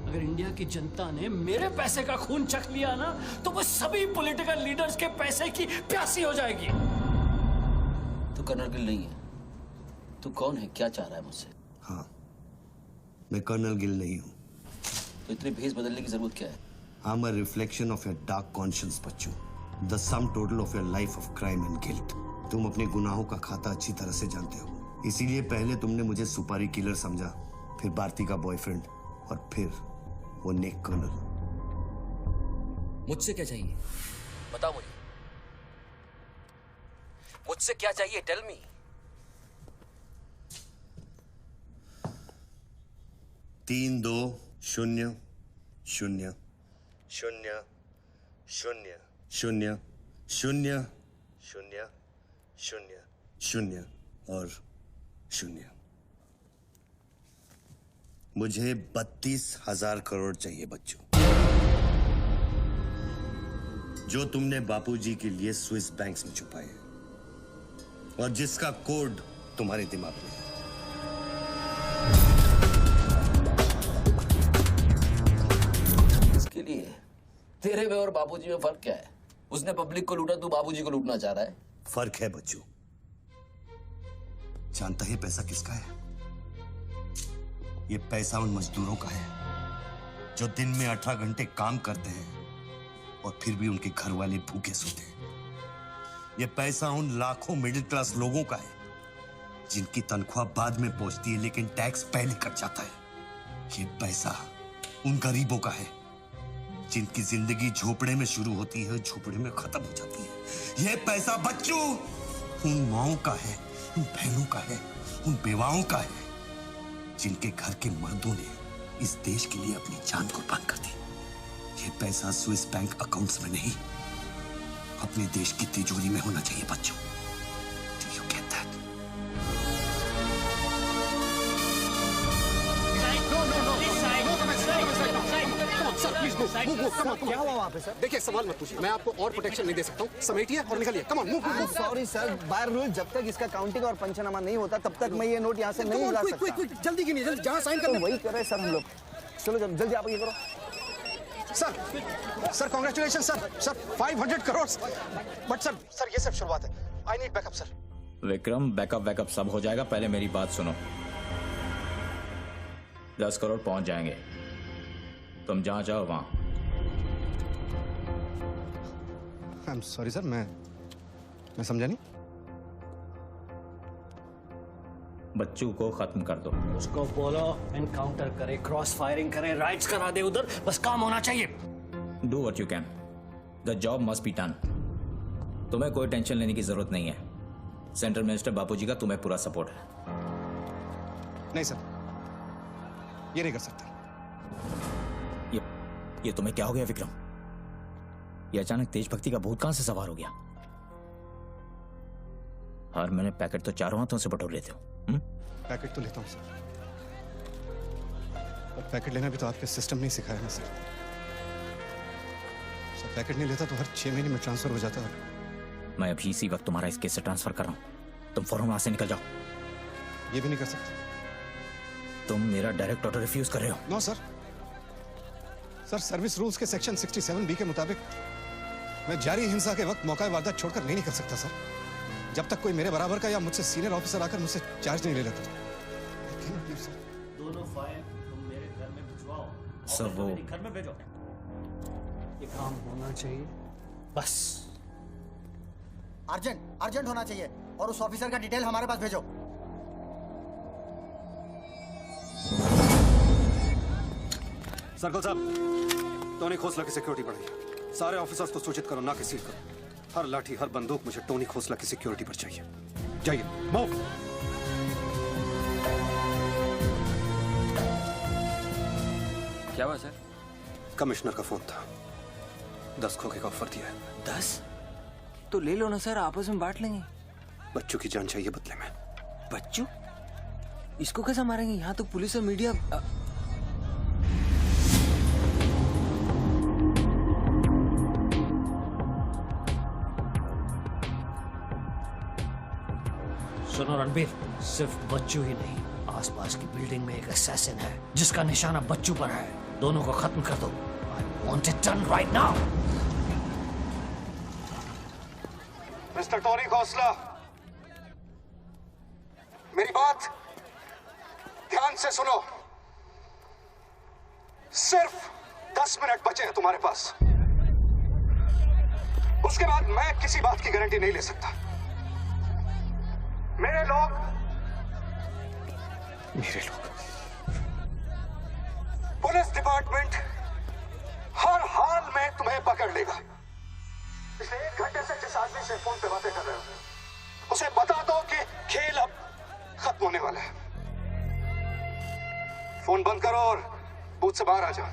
अगर इंडिया की जनता ने मेरे पैसे का खून चख लिया ना तो वो सभी पॉलिटिकल लीडर्स के पैसे की प्यासी हो जाएगी। तू कर्नल गिल नहीं है। तू कौन है? क्या चाह रहा है मुझसे? हाँ, मैं कर्नल गिल नहीं हूँ। तो इतनी भेस बदलने की जरूरत क्या है? I'm a reflection of your dark conscience, Bachchu. The sum total of your life of crime and guilt। तुम अपने गुनाहों का खाता अच्छी तरह से जानते हो, इसीलिए पहले तुमने मुझे सुपारी किलर समझा, फिर भारती का बॉयफ्रेंड और फिर वो नेक कर्नल। मुझसे क्या चाहिए? बताओ मुझे, मुझसे क्या चाहिए? Tell me. 3 2 0 0 0 0 0 0 0 0 0 और 0। मुझे 32,000 करोड़ चाहिए बच्चों, जो तुमने बापूजी के लिए स्विस बैंक्स में छुपाए हैं और जिसका कोड तुम्हारे दिमाग में है। इसके लिए तेरे में और बापूजी में फर्क क्या है? उसने पब्लिक को लूटा, तू बापूजी को लूटना चाह रहा है। फर्क है बच्चू। जानता है पैसा किसका है? ये पैसा उन मजदूरों का है जो दिन में 18 घंटे काम करते हैं और फिर भी उनके घर वाले भूखे सोते हैं। ये पैसा उन लाखों मिडिल क्लास लोगों का है जिनकी तनख्वाह बाद में पहुंचती है लेकिन टैक्स पहले कट जाता है। ये पैसा उन गरीबों का है जिनकी जिंदगी झोपड़े में शुरू होती है, झोपड़े में खत्म हो जाती है। यह पैसा बच्चों उन माओं का है, उन बहनों का है, उन बेवाओं का है जिनके घर के मर्दों ने इस देश के लिए अपनी जान कुर्बान कर दी। यह पैसा स्विस बैंक अकाउंट्स में नहीं, अपने देश की तिजोरी में होना चाहिए बच्चों। Do you get that? क्या हुआ वहाँ पे सर? देखिए सवाल मत पूछिए, मैं आपको और प्रोटेक्शन नहीं दे सकता हूँ। समेटिए और निकलिए। कम on, move. Sorry sir, by rule जब तक इसका काउंटिंग और पंचनामा नहीं होता तब तक मैं ये नोट यहाँ से नहीं ला सकता। क्विक जल्दी गिनिए, जल्दी जहाँ साइन करना वही कर रहे सर हम लोग। चलो जल्दी आप ये करो। Sir congratulation sir 500 crore. But sir ये सब शुरुआत है। I need backup sir. Vikram, backup सब हो जाएगा, पहले मेरी बात सुनो। 10 करोड़ पहुंच जाएंगे, तुम जहां जाओ वहां। आई एम सॉरी सर, मैं समझा नहीं। बच्चू को खत्म कर दो। उसको बोलो एनकाउंटर करे, क्रॉस फायरिंग करे, राइट्स करा दे उधर, बस काम होना चाहिए। Do what you can, the job must be done. तुम्हें कोई टेंशन लेने की जरूरत नहीं है। सेंट्रल मिनिस्टर बापूजी का तुम्हें पूरा सपोर्ट है। नहीं सर, ये नहीं कर सकता। ये तुम्हें क्या हो गया विक्रम? ये अचानक देशभक्ति का भूत कहां से सवार हो गया? हर महीने पैकेट तो चारों हाथों से बटोर लेते हो। पैकेट तो लेता हूँ सर, पर पैकेट लेना भी तो आपके सिस्टम ने सिखाया ना सर। पैकेट नहीं लेता तो हर 6 महीने में ट्रांसफर हो जाता है। मैं अभी इसी वक्त तुम्हारा इस केस से ट्रांसफर कर रहा हूं, तुम फौरन वहां से निकल जाओ। ये भी नहीं कर सकते। तुम मेरा डायरेक्ट ऑर्डर रिफ्यूज कर रहे हो। नो सर, सर्विस रूल्स के सेक्शन 67B के मुताबिक मैं जारी हिंसा के वक्त मौका वारदात छोड़कर नहीं निकल सकता सर, जब तक कोई मेरे बराबर का या मुझसे सीनियर ऑफिसर आकर मुझसे चार्ज नहीं ले लेता। दोनों फाइल तुम मेरे घर में भिजवाओ। सर वो घर में भेजो, ये काम होना चाहिए बस। अर्जेंट होना चाहिए और उस ऑफिसर का डिटेल हमारे पास भेजो। सर्कल साहब, टोनी खोसला की सिक्योरिटी बढ़ाइए। सारे ऑफिसर्स को सूचित करो, ना कि सील करो। हर लाठी हर बंदूक मुझे टोनी खोसला की सिक्योरिटी पर चाहिए। जाइए, मूव। क्या हुआ सर? कमिश्नर का फोन था, 10 खोखे का ऑफर दिया है। 10? तो ले लो ना सर, आपस में बांट लेंगे। बच्चू की जान चाहिए बदले में। बच्चू? इसको कैसे मारेंगे? यहाँ तो पुलिस और मीडिया। सुनो रणबीर, सिर्फ बच्चू ही नहीं, आसपास की बिल्डिंग में एक असैसिन है जिसका निशाना बच्चू पर है। दोनों को खत्म कर दो। I want it done right now. Mister Tony Khosla, मेरी बात ध्यान से सुनो। सिर्फ 10 मिनट बचे हैं तुम्हारे पास। उसके बाद मैं किसी बात की गारंटी नहीं ले सकता। मेरे लोग पुलिस डिपार्टमेंट हर हाल में तुम्हें पकड़ लेगा। पिछले 1 घंटे से जिस आदमी से फोन पे बातें कर रहे हो उसे बता दो कि खेल अब खत्म होने वाला है। फोन बंद करो और बूथ से बाहर आ जाओ।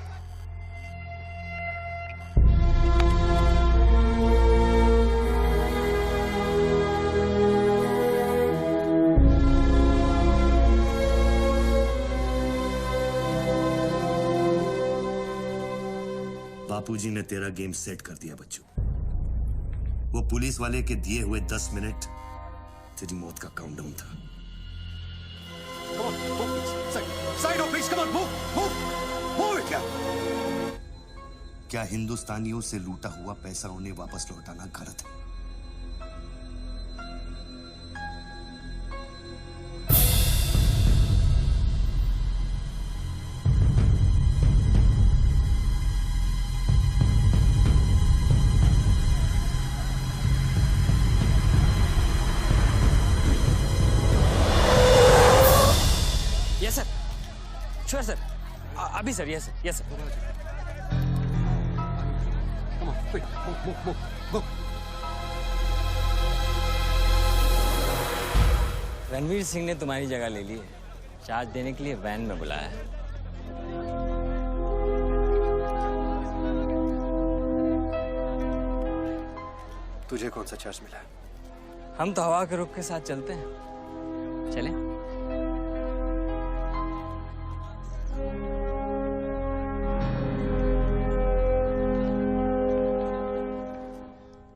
बापूजी ने तेरा गेम सेट कर दिया बच्चू। वो पुलिस वाले के दिए हुए 10 मिनट तेरी मौत का काउंटडाउन था। Side off please, come on, move it. क्या हिंदुस्तानियों से लूटा हुआ पैसा उन्हें वापस लौटाना गलत है? अभी sir, yes sir, yes sir. Come on, quick, move, go. Ranveer Singh ने तुम्हारी जगह ले ली है, चार्ज देने के लिए वैन में बुलाया है। तुझे कौन सा चार्ज मिला है? हम तो हवा के रुख के साथ चलते हैं, चलें?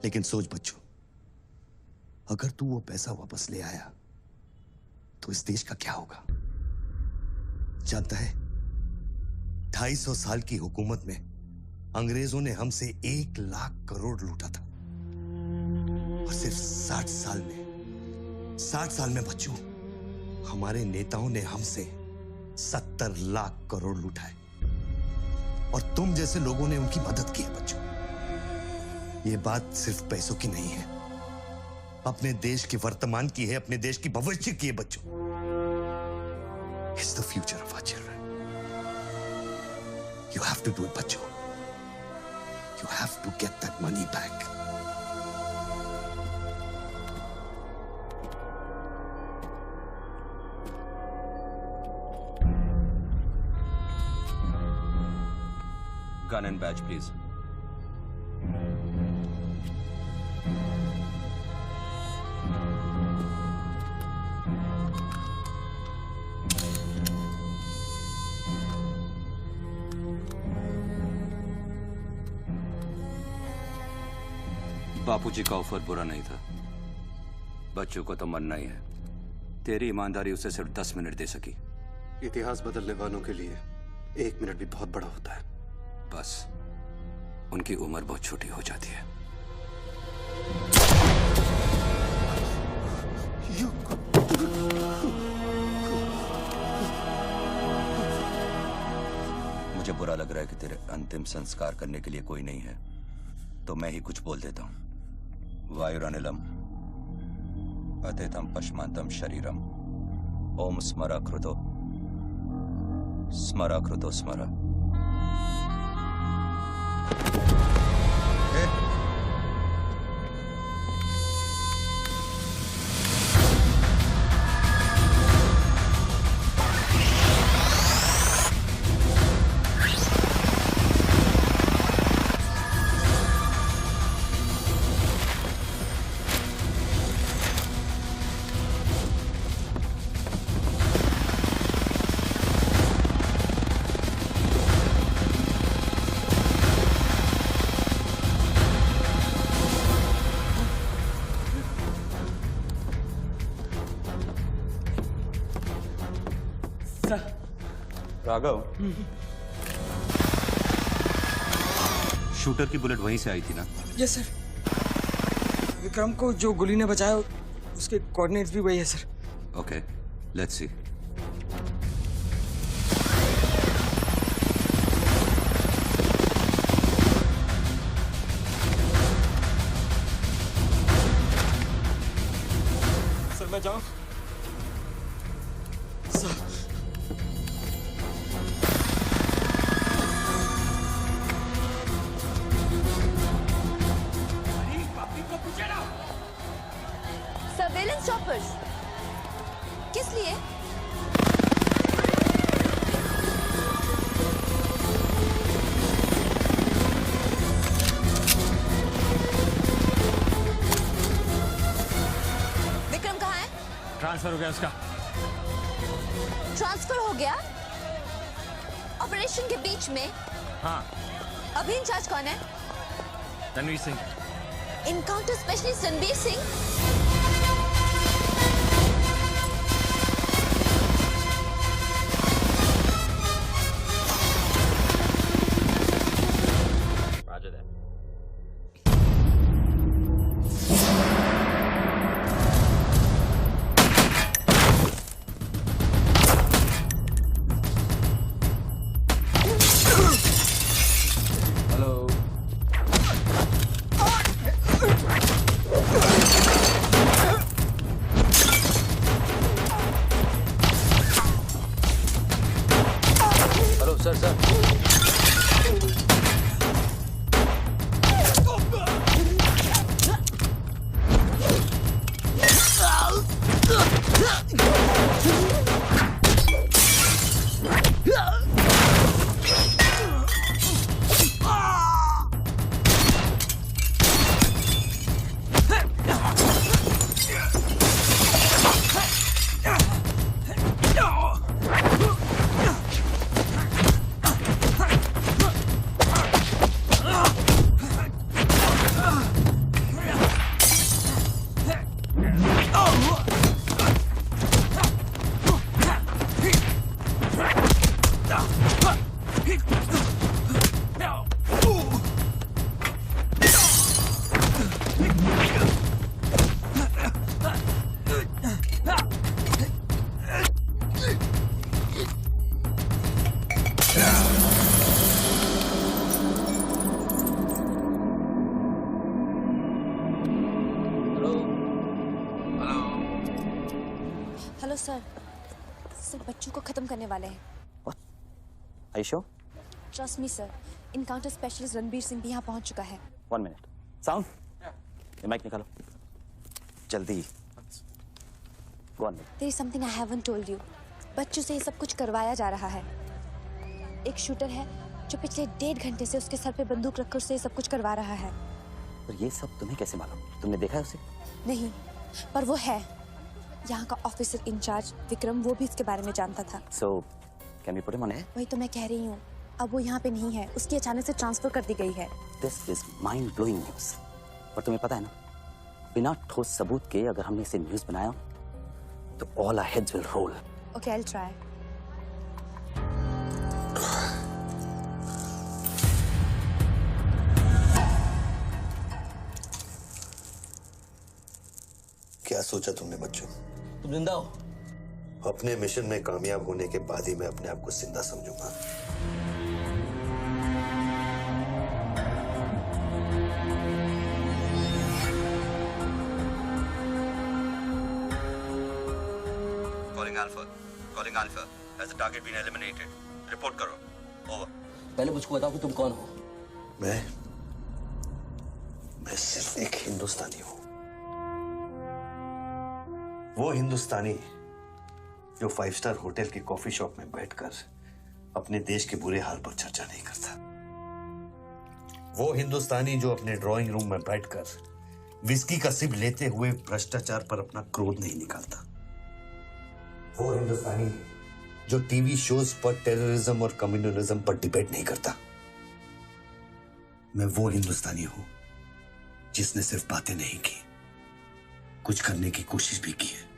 लेकिन सोच बच्चों, अगर तू वो पैसा वापस ले आया तो इस देश का क्या होगा? जानता है, 250 साल की हुकूमत में अंग्रेजों ने हमसे 1 लाख करोड़ लूटा था और सिर्फ 60 साल में बच्चों, हमारे नेताओं ने हमसे 70 लाख करोड़ लूटाए और तुम जैसे लोगों ने उनकी मदद की है बच्चों। ये बात सिर्फ पैसों की नहीं है, अपने देश के वर्तमान की है, अपने देश की भविष्य की है बच्चों। It's the future of our children. You have to do it बच्चों। You have to get that money back. Gun and badge, please. बापूजी का ऑफर बुरा नहीं था, बच्चों को तो मरना ही है। तेरी ईमानदारी उसे सिर्फ 10 मिनट दे सकी। इतिहास बदलने वालों के लिए 1 मिनट भी बहुत बड़ा होता है। बस उनकी उम्र बहुत छोटी हो जाती है। मुझे बुरा लग रहा है कि तेरे अंतिम संस्कार करने के लिए कोई नहीं है, तो मैं ही कुछ बोल देता हूं। वायुरनिलम अतिथम पश्मांतम शरीरम ओम स्मराकृतो स्मराकृतो स्मरा। राघव, शूटर की बुलेट वहीं से आई थी ना? Yes sir. विक्रम को जो गोली ने बचाया उसके कोऑर्डिनेट्स भी वही है sir. Okay, let's see. Sir मैं जाऊं? सर सर्वेलेंस चॉपर्स किस लिए? विक्रम कहाँ है? ट्रांसफर हो गया उसका। ट्रांसफर हो गया? ऑपरेशन के बीच में? हाँ। अभी इंचार्ज कौन है? Ranveer Singh. Encounter specialist Ranveer Singh? Hello. Sir बच्चों को खत्म करने वाले हैं। Are you sure? Trust me sir, encounter specialist Ranbir Singh भी यहाँ पहुँच चुका है। 1 minute. Sound? ये माइक निकालो जल्दी। Go on. There is something I haven't told you. बच्चों से ये सब कुछ करवाया जा रहा है। एक शूटर है जो पिछले 1.5 घंटे से उसके सर पे बंदूक रखकर उसे ये सब कुछ करवा रहा है। पर ये सब तुम्हें कैसे मालूम? तुमने देखा है उसे? नहीं, पर वो है। यहाँ का ऑफिसर इंचार्ज विक्रम वो भी इसके बारे में जानता था। So, can we put him on air? वही तो मैं कह रही हूँ, अब वो यहाँ पे नहीं है, उसकी अचानक से ट्रांसफर कर दी गई है। This is mind-blowing news. पर तुम्हें पता है ना, बिना ठोस सबूत के अगर हमने इसे न्यूज़ बनाया, तो all our heads will roll. Okay, I'll try. क्या सोचा तुमने बच्चों? तुम जिंदा हो? अपने मिशन में कामयाब होने के बाद ही मैं अपने आप को जिंदा समझूंगा। Calling Alpha. Has the target been eliminated? Report करो. Over. पहले मुझको बताओ कि तुम कौन हो? मैं सिर्फ एक हिंदुस्तानी हूं। वो हिंदुस्तानी जो 5 स्टार होटल की कॉफी शॉप में बैठकर अपने देश के बुरे हाल पर चर्चा नहीं करता। वो हिंदुस्तानी जो अपने ड्राइंग रूम में बैठकर विस्की का सिप लेते हुए भ्रष्टाचार पर अपना क्रोध नहीं निकालता। वो हिंदुस्तानी जो टीवी शोज पर टेररिज्म और कम्युनलिज्म पर डिबेट नहीं करता। मैं वो हिंदुस्तानी हूं जिसने सिर्फ बातें नहीं की, कुछ करने की कोशिश भी की है।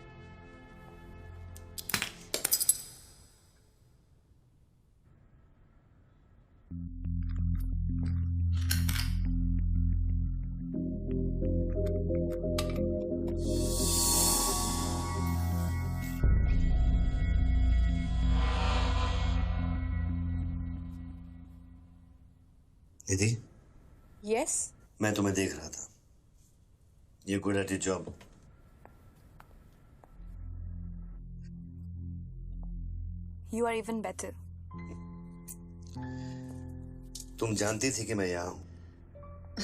निधि, यस, मैं तुम्हें देख रहा था। You're good at your job. You are even better. तुम जानती थी कि मैं यहाँ हूँ।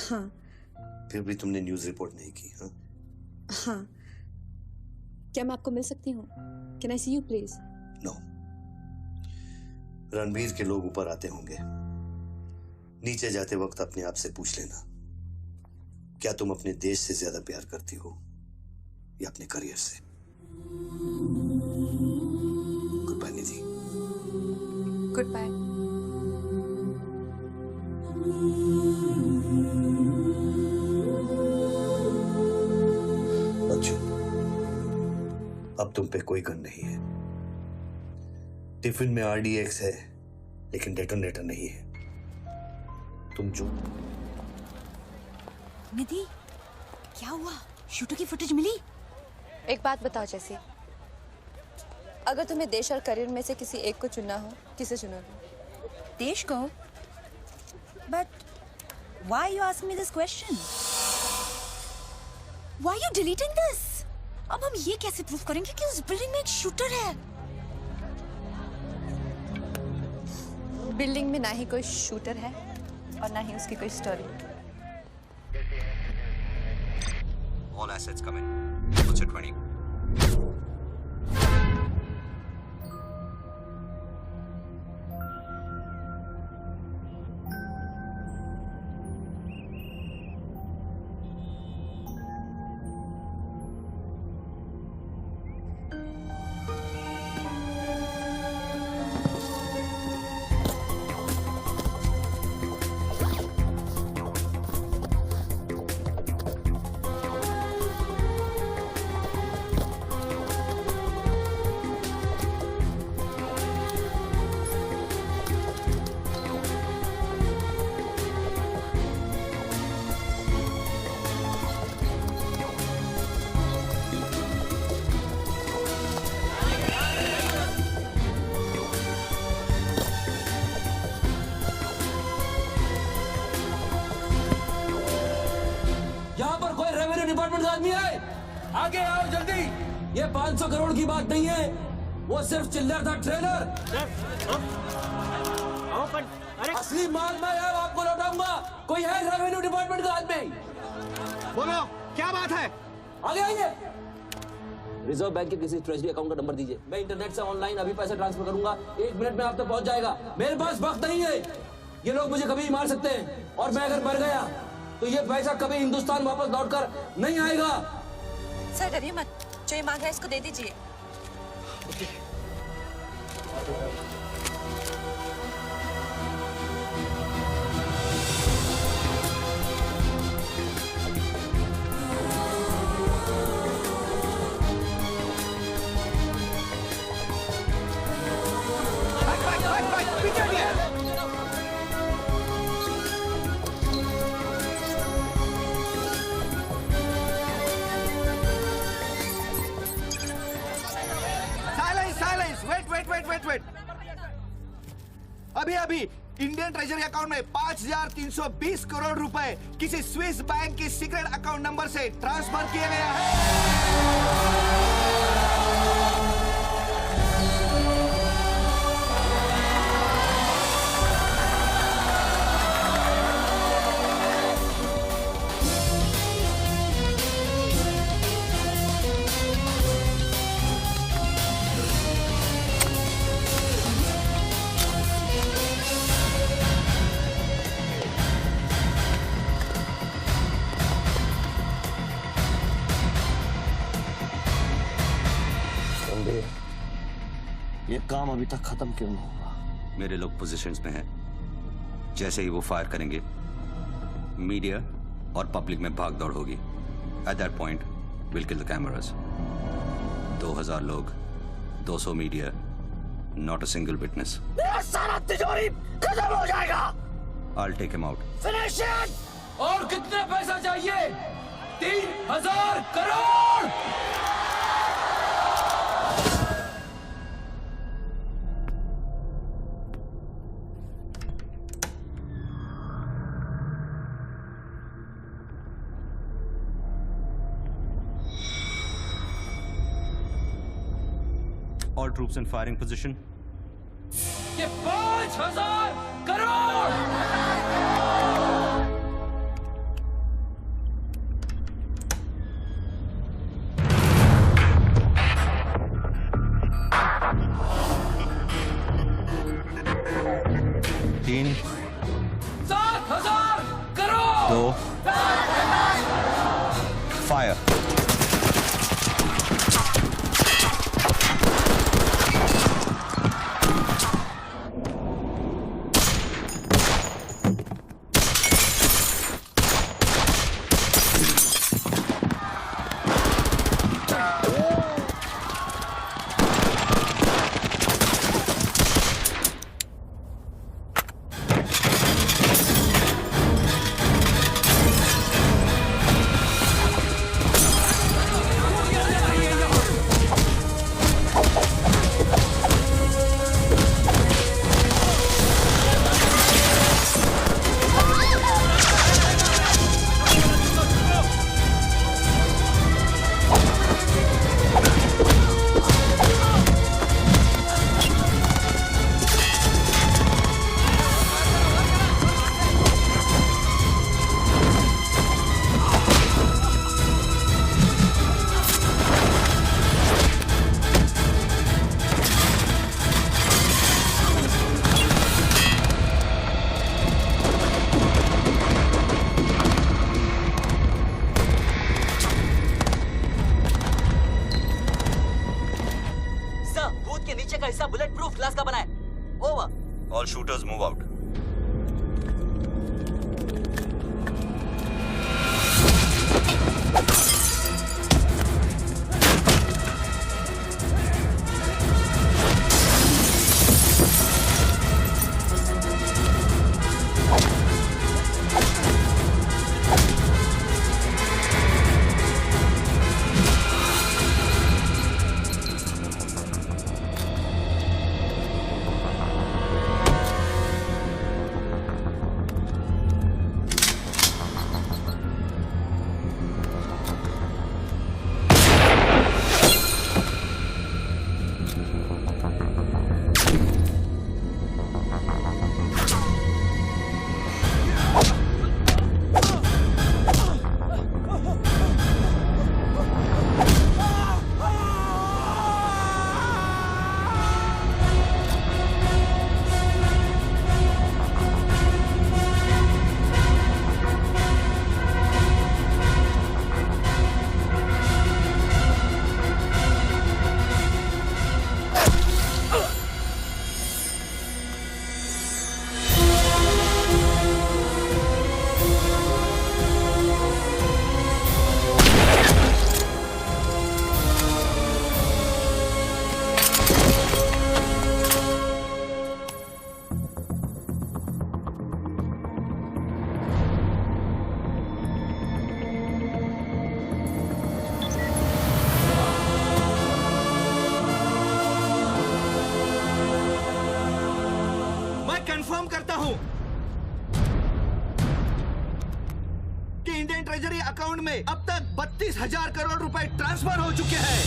हाँ। फिर भी तुमने न्यूज़ रिपोर्ट नहीं की, हाँ? हाँ। क्या मैं आपको मिल सकती हूँ? Can I see you, please? No. Ranbir के लोग ऊपर आते होंगे। नीचे जाते वक्त अपने आप से पूछ लेना, क्या तुम अपने देश से ज्यादा प्यार करती हो या अपने करियर से? Goodbye Nidhi. Goodbye. बच्चों, अब तुम पे कोई गन नहीं है। टिफिन में RDX है, लेकिन डेटोनेटर नहीं है। तुम जो निधि, क्या हुआ? शूटर की फुटेज मिली? एक बात बताओ जैसी, अगर तुम्हें देश और करियर में से किसी एक को चुनना हो, किसे चुनोगे? देश को? But why you ask me this question? Why you deleting this? अब हम ये कैसे प्रूफ करेंगे कि उस बिल्डिंग में एक शूटर है? बिल्डिंग में ना ही कोई शूटर है और ना ही उसकी कोई story. All assets come in. What's your 20? यहाँ पर कोई रेवेन्यू डिपार्टमेंट का आदमी है? आगे आओ जल्दी। ये 500 करोड़ की बात नहीं है, वो सिर्फ चिल्लर था, ट्रेलर। असली माल मैं आपको लौटाऊंगा। कोई है रेवेन्यू डिपार्टमेंट का आदमी? बोलो क्या बात है? आगे आइए। रिजर्व बैंक के किसी ट्रेजरी अकाउंट का नंबर दीजिए, मैं इंटरनेट से ऑनलाइन अभी पैसे ट्रांसफर करूंगा, 1 मिनट में आप तक पहुंच जाएगा। मेरे पास वक्त नहीं है, ये लोग मुझे कभी भी मार सकते हैं, और मैं अगर मर गया तो ये पैसा कभी हिंदुस्तान वापस लौटकर नहीं आएगा। सर डरिए मत, जो ये मांग रहा है इसको दे दीजिए। वेट। अभी इंडियन ट्रेजरी अकाउंट में 5,320 करोड़ रुपए किसी स्विस बैंक के सीक्रेट अकाउंट नंबर से ट्रांसफर किए गया है। ये काम अभी तक खत्म क्यों नहीं हुआ? मेरे लोग पोजीशंस में हैं। जैसे ही वो फायर करेंगे, मीडिया और पब्लिक में भाग दौड़ होगी। At that point will kill the cameras. 2000 लोग, 200 media, not a single witness. मेरा सारा तिजोरी खत्म हो जाएगा। I'll take him out. Finish it. और कितना पैसा चाहिए? 3000 crore. All troops in firing position. ये 5000 करोड़। तीन, 7000 crore. 2, fire. All shooters move out. हूं कि इंडियन ट्रेजरी अकाउंट में अब तक 32,000 करोड़ रुपए ट्रांसफर हो चुके हैं।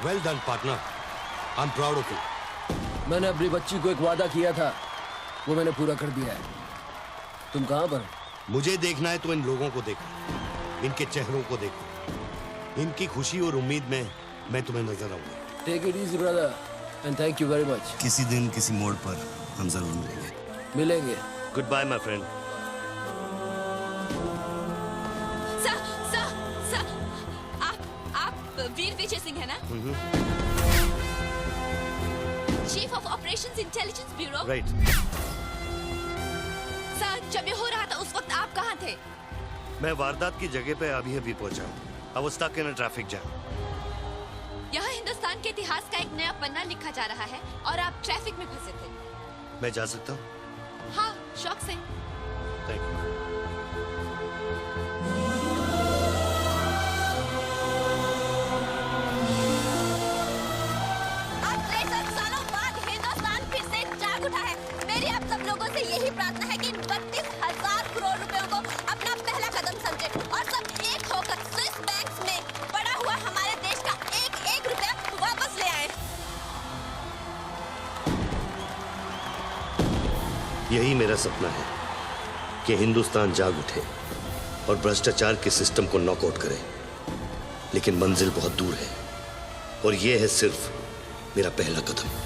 Well done, partner. I'm proud of you. मैंने अपनी बच्ची को एक वादा किया था, वो मैंने पूरा कर दिया है। तुम कहाँ पर? मुझे देखना है तो इन लोगों को देखो, इनके चेहरों को देखो, इनकी खुशी और उम्मीद में मैं तुम्हें नजर आऊंगा। Take it easy, brother, and thank you very much. किसी दिन किसी मोड़ पर हम जरूर मिलेंगे। मिलेंगे। Goodbye, my friend. आप वीर विजय सिंह है ना? Chief of operations intelligence bureau. Right. Sir, जब ये हो रहा था उस वक्त आप कहाँ थे? मैं वारदात की जगह पे अभी पहुंचा हूँ। I was stuck in a traffic jam. यहाँ हिंदुस्तान के इतिहास का एक नया पन्ना लिखा जा रहा है और आप ट्रैफिक में फंसे थे। मैं जा सकता हूँ? हाँ, शौक से। Thank you. मेरी आप सब लोगों से यही प्रार्थना है कि 32,000 करोड़ रुपयों को अपना पहला कदम समझे और सब एक होकर स्विस बैंक्स में पड़ा हुआ हमारे देश का एक रुपया वापस ले आए। यही मेरा सपना है कि हिंदुस्तान जाग उठे और भ्रष्टाचार के सिस्टम को नॉकआउट करे, लेकिन मंजिल बहुत दूर है और यह है सिर्फ मेरा पहला कदम।